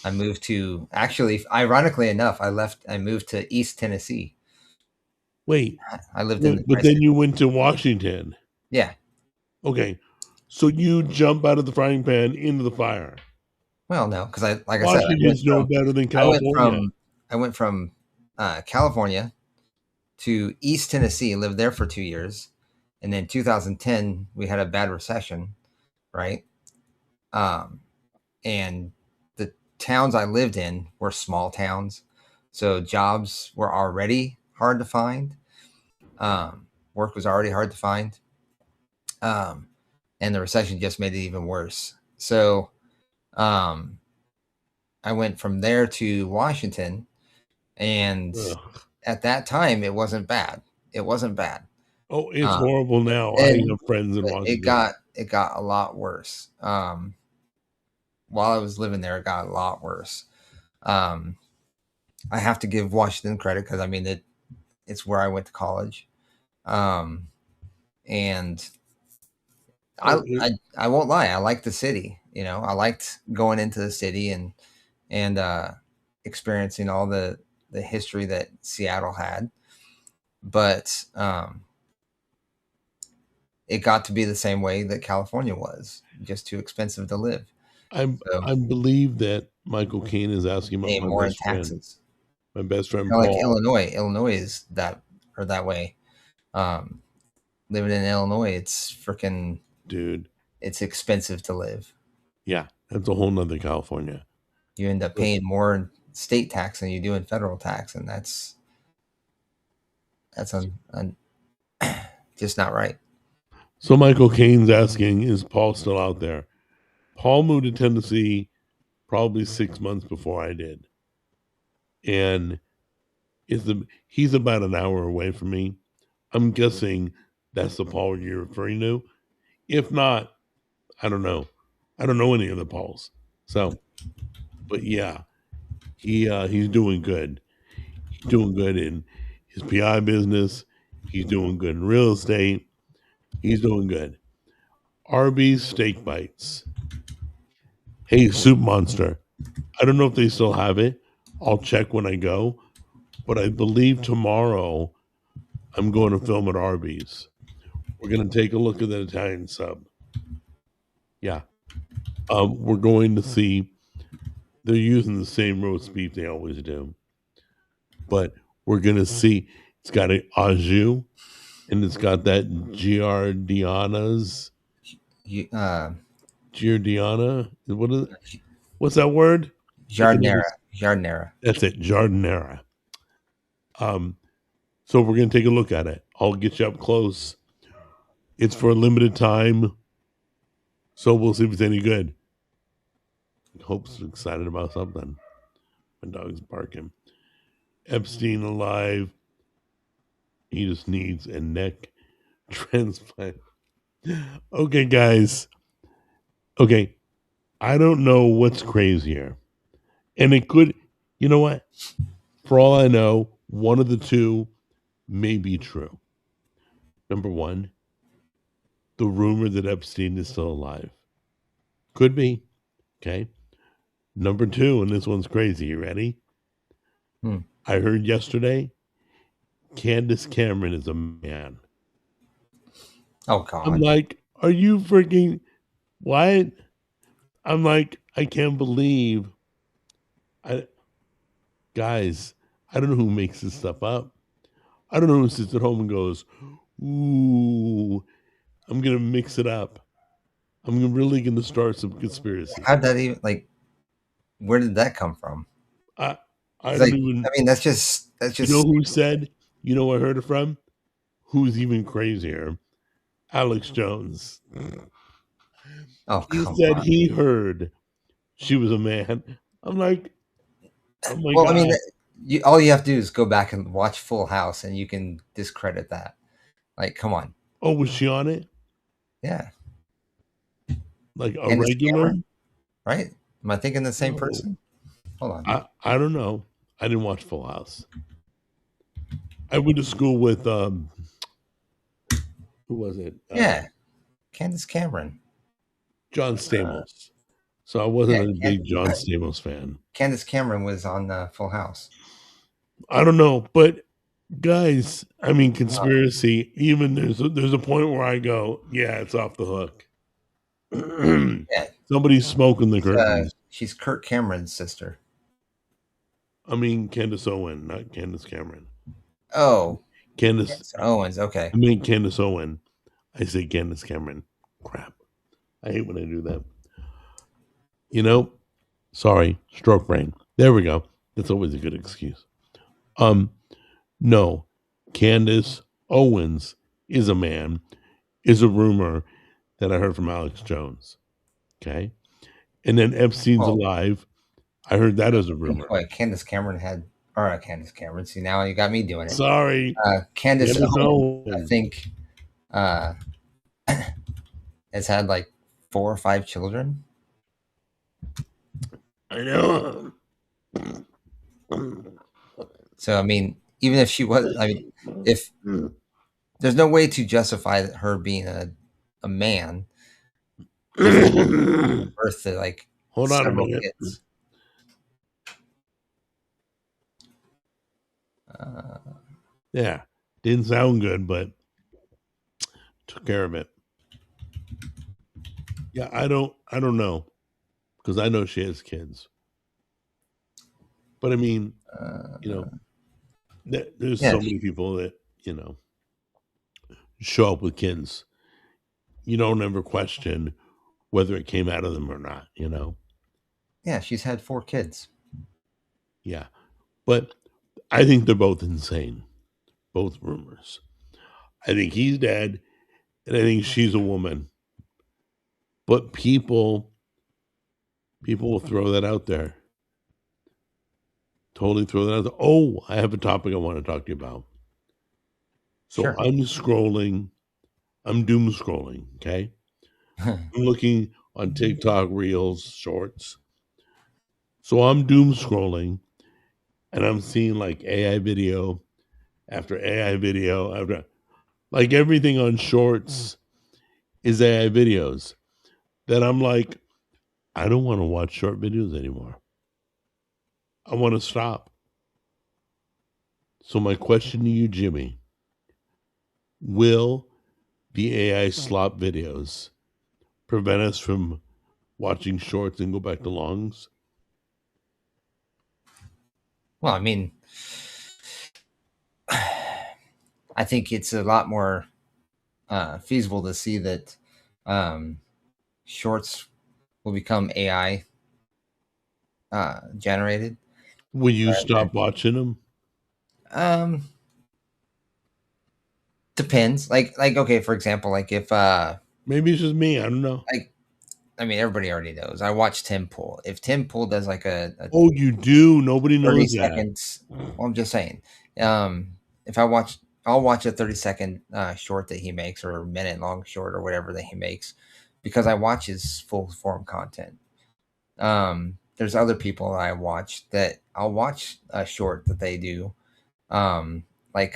I moved to actually, ironically enough, I moved to East Tennessee. Wait, I lived in wait, but then you went to Washington. yeah. Okay. So you jump out of the frying pan into the fire. Well, no, because like I said, Washington's no better than I went California. from I went from California to East Tennessee, lived there for 2 years, and then 2010 we had a bad recession, right? Um, and the towns I lived in were small towns, so jobs were already hard to find. Work was already hard to find, um, and the recession just made it even worse. So um, I went from there to Washington, and Ugh. at that time it wasn't bad. It wasn't bad. Oh, it's Um, horrible but now. I then have friends in it Washington. got a lot worse. While I was living there, it got a lot worse. Um, I have to give Washington credit because I mean it's where I went to college, um, and I, Oh, I I won't lie, I liked the city. You know, I liked going into the city and experiencing all the history that Seattle had, but it got to be the same way that California was, just too expensive to live. So I believe that Michael Caine is asking about paying more in taxes. my best friend Kind of like Paul. Illinois. Illinois is that way. Um, Living in Illinois, it's freaking Dude, it's expensive to live. yeah, that's a whole nother California. You end up But paying more in state tax than you do in federal tax, and that's just not right. so Michael Caine's asking, is Paul still out there? Paul moved to Tennessee probably 6 months before I did. And he's about an hour away from me. I'm guessing that's the Paul you're referring to. If not, I don't know. I don't know any of the Pauls. So, but yeah, he's doing good. He's doing good in his PI business. He's doing good in real estate. He's doing good. Arby's steak bites. Hey, Soup Monster. I don't know if they still have it. I'll check when I go. But I believe tomorrow I'm going to film at Arby's. We're going to take a look at the Italian sub. Yeah. We're going to see, they're using the same roast beef they always do. But we're going to see, it's got an au jus and it's got that Giardiana's, You, Giardiana. What's that word? I can never, Jardinera. that's it, Giardinera. So we're going to take a look at it. I'll get you up close. It's for a limited time, so we'll see if it's any good. Hope's excited about something. My dog's barking. Epstein alive. He just needs a neck transplant. Okay, guys. Okay, I don't know what's crazier. And it could, you know what? For all I know, one of the two may be true. Number one, the rumor that Epstein is still alive. Could be. Okay. Number two, and this one's crazy. You ready? Hmm. I heard yesterday Candace Cameron is a man. Oh I'm God. like, are you freaking what? I'm like, I can't believe I guys, I don't know who makes this stuff up. I don't know who sits at home and goes, ooh, I'm gonna mix it up. I'm really gonna start some conspiracy. How'd that even like? Where did that come from? I I It's don't like, even, I mean, that's you know just who said, you know where I heard it from? Who's even crazier? Alex Jones. oh He come said on. he heard she was a man. I'm like, oh my Well, I mean, God. all you have to do is go back and watch Full House, and you can discredit that. Like, come on, Oh, was she on it? yeah, Like a Candace regular? Cameron, right? Am I thinking the same No. person? Hold on. I don't know. I didn't watch Full House. I went to school with who was it? Yeah, Candace Cameron. John Uh, Stamos. So I yeah, wasn't a big John Stamos fan. Candace Cameron was on Full House. I don't know, but guys, I mean Uh, conspiracy, even there's a point where I go, yeah, it's off the hook. yeah, Somebody's smoking the curtains. she's Kirk Cameron's sister. I mean Candace Owen, not Candace Cameron. Oh, Candace it's Owens. Okay. I mean Candace Owen. I say Candace Cameron. Crap. I hate when I do that. You know, sorry, stroke brain. There we go. That's always a good excuse. Um, no, Candace Owens is a man, is a rumor that I heard from Alex Jones. Okay. And then Epstein's Well, alive. I heard that as a rumor. wait, Candace Cameron had, or not Candace Cameron. See, now you got me doing it. Sorry, Candace Candace Owens, I Owens. think, uh, has had like 4 or 5 children. I know. So, I mean, even if she was, I mean, if there's no way to justify her being a man if she birthed to like Hold on a several minute. kids. Yeah, didn't sound good, but took care of it. Yeah, I don't know because I know she has kids. But I mean, you know, Uh, there's yeah, so many people that you know show up with kids. You don't ever question whether it came out of them or not. You know, yeah, she's had 4 kids. yeah. But I think they're both insane. Both rumors. I think he's dead, and I think she's a woman. But people will throw that out there. Totally throw that out there. Oh, I have a topic I want to talk to you about. So Sure. I'm scrolling. I'm doom scrolling. Okay. I'm looking on TikTok reels, shorts. So I'm doom scrolling and I'm seeing like AI video after AI video after like everything on shorts is AI videos. That I'm like, I don't want to watch short videos anymore. I want to stop. So my question to you, Jimmy, will the AI slop videos prevent us from watching shorts and go back to longs? Well, I mean, I think it's a lot more feasible to see that um, shorts will become AI generated. Will you Rather than, stop watching them? Um, Depends. Like okay, for example, like if Maybe it's just me. I don't know. like I mean everybody already knows. I watch Tim Pool. If Tim Pool does like a Oh, you do? Nobody 30 knows that. seconds, well, I'm just saying. If I watch I'll watch a 30-second short that he makes or a minute long short or whatever that he makes because I watch his full form content. There's other people I watch that I'll watch a short that they do. Like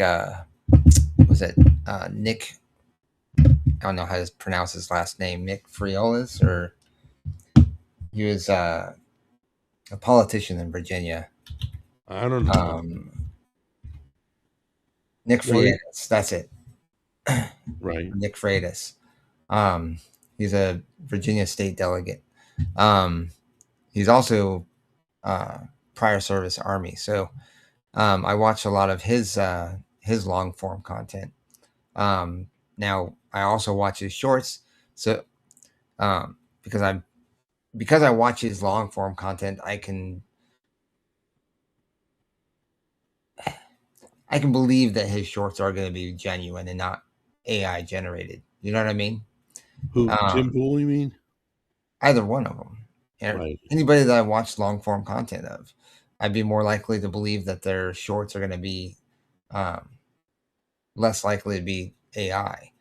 was it Nick, I don't know how to pronounce his last name, Nick Friolas, or he was a politician in Virginia. I don't know. Um, Nick Right. Freitas, that's it. Right. Nick Freitas. Um, he's a Virginia state delegate. Um, he's also uh, prior service Army. So I watch a lot of his long form content. Now I also watch his shorts. So um, because I'm because I watch his long form content, I can believe that his shorts are going to be genuine and not AI generated. You know what I mean? Who? Tim Um, Pool? You mean? Either one of them. Right. Anybody that I watch long form content of, I'd be more likely to believe that their shorts are going to be um, less likely to be AI.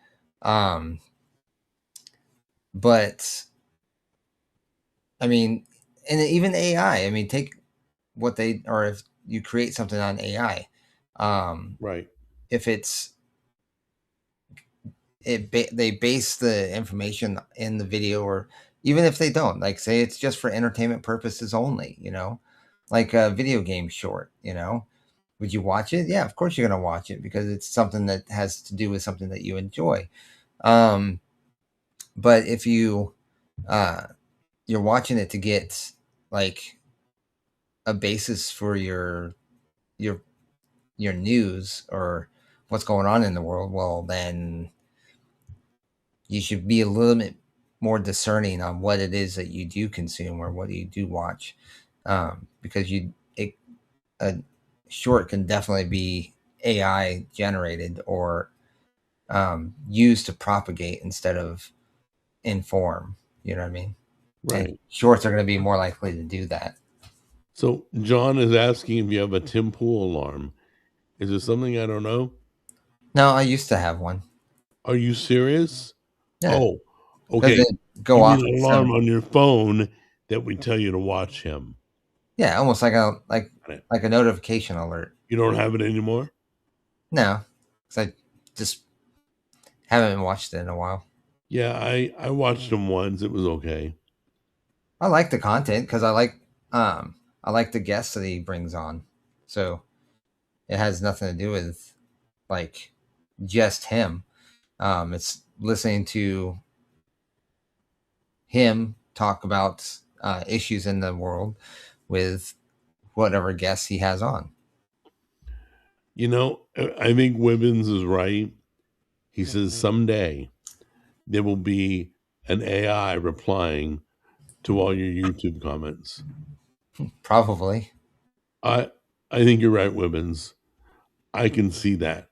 Um, but I mean, and even AI. I mean, take what they or if you create something on AI, um, Right. if it's they base the information in the video, or even if they don't, like say it's just for entertainment purposes only, like a video game short, would you watch it? Yeah, of course you're going to watch it because it's something that has to do with something that you enjoy. um but if uh you're watching it to get like a basis for your your news or what's going on in the world, well then you should be a little bit more discerning on what it is that you do consume or what you do watch, because a short can definitely be AI generated or used to propagate instead of inform. You know what I mean? And Right. shorts are going to be more likely to do that. So John is asking if you have a Tim Pool alarm. Is it something I don't know? No, I used to have one. Are you serious? Yeah, Oh, because okay. it go You mean off an at alarm 7. on your phone that would tell you to watch him? Yeah, almost like a Got it. like a notification alert. You don't have it anymore? No, because I just haven't watched it in a while. Yeah, I watched him once. It was okay. I like the content because I like the guests that he brings on. So it has nothing to do with like just him. It's listening to him talk about issues in the world with whatever guests he has on. I think Wibbins is right. He says someday there will be an AI replying to all your YouTube comments. Probably. I I think you're right, Wibbins. I can see that.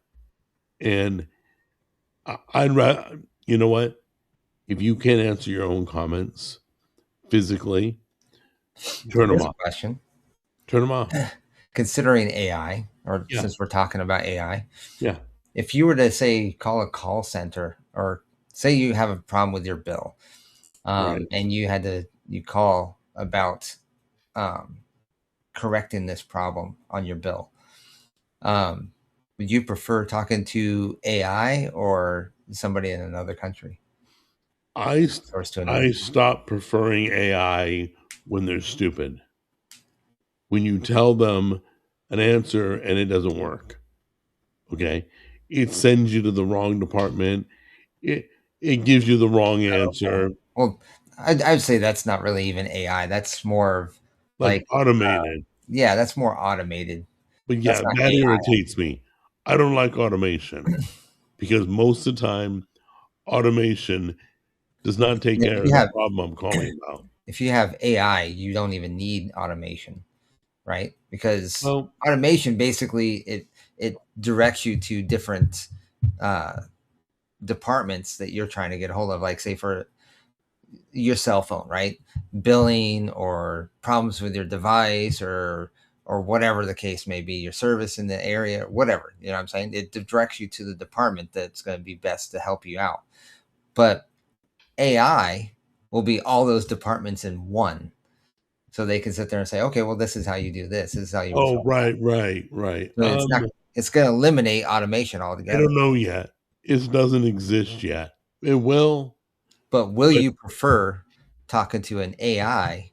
And I'd rather, you know what? If you can't answer your own comments physically, turn them Here's a off. question. Turn them off. Considering AI, or Yeah. since we're talking about AI, Yeah. if you were to say call a call center or say you have a problem with your bill, Right. and you call about um, correcting this problem on your bill. Um, would you prefer talking to AI or somebody in another country, I or to another? I stop preferring AI when they're stupid. When you tell them an answer and it doesn't work, okay? It sends you to the wrong department. It it gives you the wrong Oh, answer, well, I'd say that's not really even AI. That's more of like like, automated. yeah, that's more automated. But That's yeah, not that AI. irritates me. I don't like automation because most of the time automation does not take And care of the problem I'm calling about. if you have AI, you don't even need automation, right? Because Well, automation basically it directs you to different uh, departments that you're trying to get a hold of. Like, say, for your cell phone, right? Billing or problems with your device or whatever the case may be, your service in the area, whatever, you know what I'm saying? It directs you to the department that's going to be best to help you out. But AI will be all those departments in one. So they can sit there and say, okay, well, this is how you do this. This is how you Oh, resolve that. right. So it's going to eliminate automation I altogether. don't know yet. It doesn't exist yet. It will, But will but you prefer talking to an AI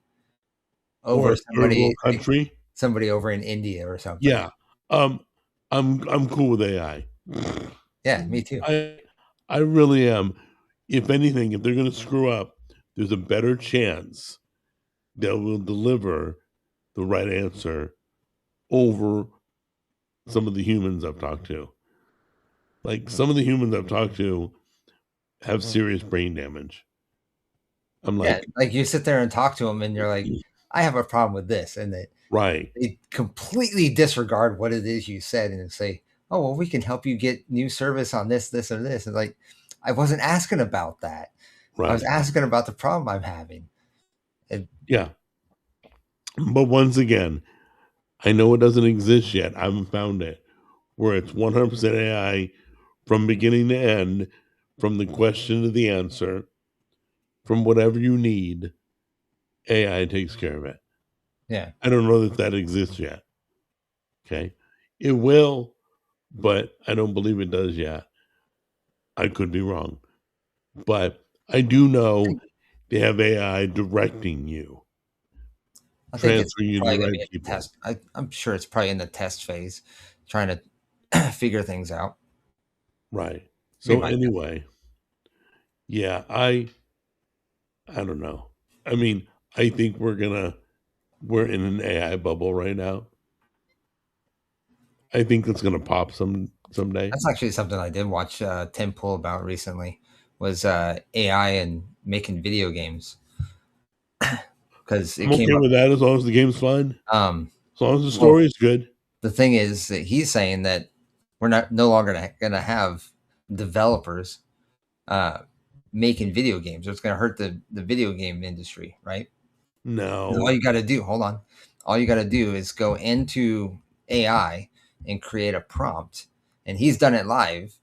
or over a third somebody world country. somebody over in India or something? Yeah. Um, I'm cool with AI. Yeah, me too. I really am. If anything, if they're going to screw up, there's a better chance that will deliver the right answer over some of the humans I've talked to. Like some of the humans I've talked to have serious brain damage. I'm Yeah, like, like you sit there and talk to them, and you're like, "I have a problem with this," and right, they completely disregard what it is you said and say, "Oh, well, we can help you get new service on this, this, or this." And like, I wasn't asking about that. I was right. asking about the problem I'm having. And Yeah. But once again, I know it doesn't exist yet. I haven't found it where it's 100% AI from beginning to end, from the question to the answer, from whatever you need. AI takes care of it. yeah, I don't know that that exists yet. Okay. It will, but I don't believe it does yet. I could be wrong. But I do know they have AI directing you, I think it's transferring you to probably the gonna right be in the people. test. I'm sure it's probably in the test phase, trying to figure things out. Right. Be So my guess. anyway, yeah, I don't know. I mean, I think we're in an AI bubble right now. I think it's gonna pop someday. That's actually something I did watch Tim Pool about recently. Was AI and making video games, because it I'm came okay up. with that as long as the game's fun, Um, as long as the well, story is good. the thing is that he's saying that we're not no longer gonna have developers uh, making video games. It's gonna hurt the video game industry, right? 'Cause all No, you got to do, hold on, all you got to do is go into AI and create a prompt, and he's done it live,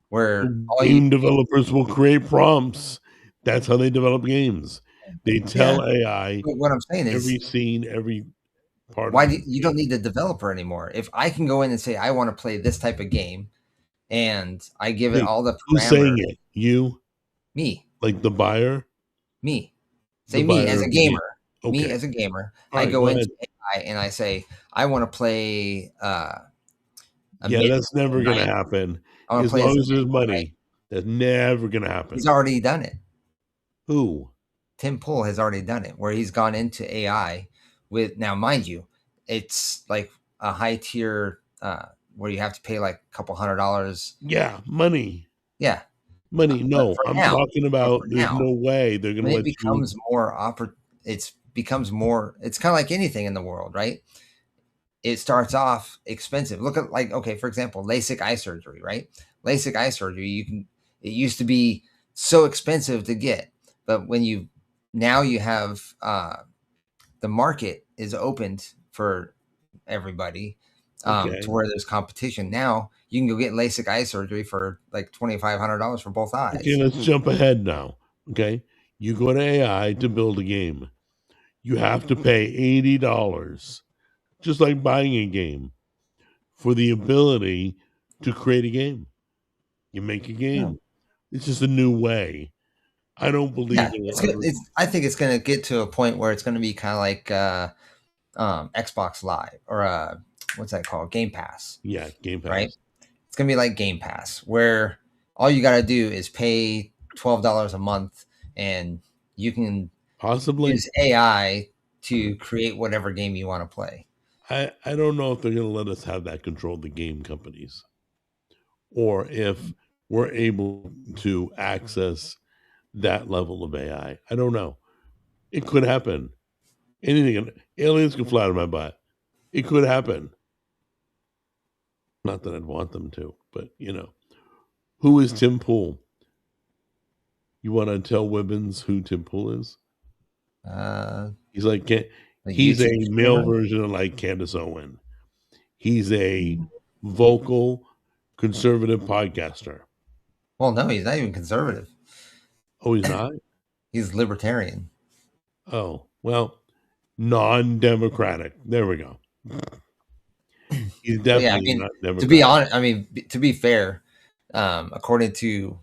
where all you game developers will create prompts. That's how they develop games. They yeah. tell AI But what I'm saying every is, scene, every part of why the do you don't game. need the developer anymore? If I can go in and say I want to play this type of game, and I give it Hey, all the who's saying parameters, it? You, me, like the buyer, me, the say me buyer as a of the game. gamer, me Okay, as a gamer, all I right, go go into ahead. AI and I say I want to play a Yeah, mid that's never gonna knight. happen. I want to As play as long a as there's knight, right? money, that's never gonna He's happen. already done it. Who? Tim Pool has already done it, where he's gone into AI with, now, mind you, it's like a high tier where you have to pay like a couple $100. Yeah, money. Yeah, Money. but No, for I'm now, talking about there's no way they're gonna when it let you. becomes more becomes more. It's kind of like anything in the world, right? It starts off expensive. Look at, like, okay, for example, LASIK eye surgery, right? LASIK eye surgery, it used to be so expensive to get, but when you now you have the market is opened for everybody, to Okay. where there's competition. Now you can go get LASIK eye surgery for like $2,500 for both Okay, eyes. let's jump ahead now. Okay. You go to AI to build a game. You have to pay $80, just like buying a game, for the ability to create a game. You make a Yeah, game. It's just a new way. I don't believe yeah, it'll it's good. ever. I think it's going to get to a point where it's going to be kind of like Xbox Live or what's that called, Game Pass, Yeah, Game right? Pass. It's going to be like Game Pass, where all you got to do is pay $12 a month, and you can Possibly. use AI to create whatever game you want to play. I don't know if they're going to let us have that control of the game companies, or if we're able to access that level of AI. I don't know. It could happen. Anything. Aliens can fly out of my butt. It could happen. Not that I'd want them to, but who is Tim Pool? You want to tell women's who Tim Pool is? Uh, He's like a he's a YouTube male streamer. version of like Candace Owens. He's a vocal conservative podcaster. Well, no, he's not even conservative. Oh, he's not? He's libertarian. Oh, well, non-democratic. There we go. He's Well, yeah, I definitely mean, not to be democratic. honest, I mean, to be fair, according to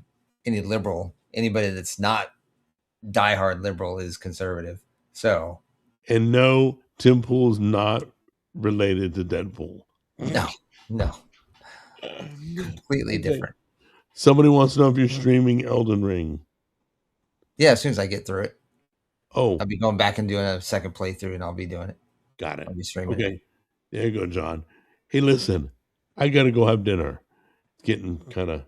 any liberal, anybody that's not diehard liberal is conservative. So, And no, Tim Pool's not related to Deadpool. no, no, completely Okay. different. Somebody wants to know if you're streaming Elden Ring. Yeah, as soon as I get through it, I'll Oh, be going back and doing a second playthrough, and I'll be doing it. got I'll it. be streaming it. Okay. There you go, John. Hey, listen, I gotta go have dinner. It's getting kind of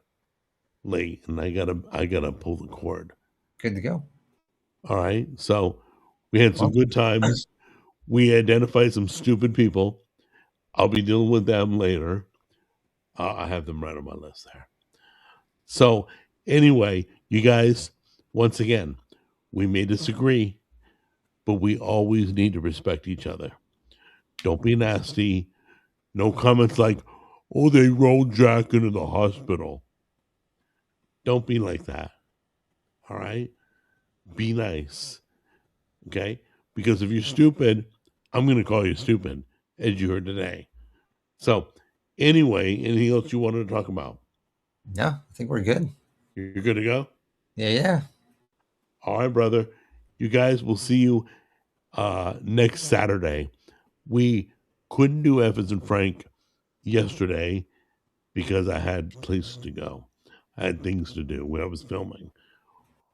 late, and I gotta pull the cord. Good to go. All right. So we had some Well, good times. We identified some stupid people. I'll be dealing with them later. I have them right on my list there. So anyway, you guys, once again, we may disagree, but we always need to respect each other. Don't be nasty. No comments like, "Oh, they rolled Jack into the hospital." Don't be like that. All right? Be nice. Okay? Because if you're stupid, I'm going to call you stupid, as you heard today. So, anyway, anything else you wanted to talk about? no, I think we're good. You're good to go? Yeah, yeah. All right, brother. You guys, will see you next Saturday. We couldn't do Evans and Frank yesterday because I had places to go. I had things to do when I was filming.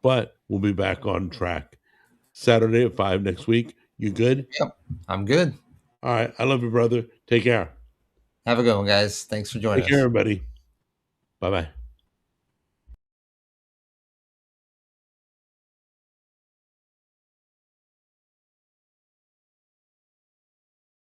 But we'll be back on track Saturday at 5 next week. You good? Yep, I'm good. All right. I love you, brother. Take care. Have a good one, guys. Thanks for Take joining care, us. everybody. Bye bye.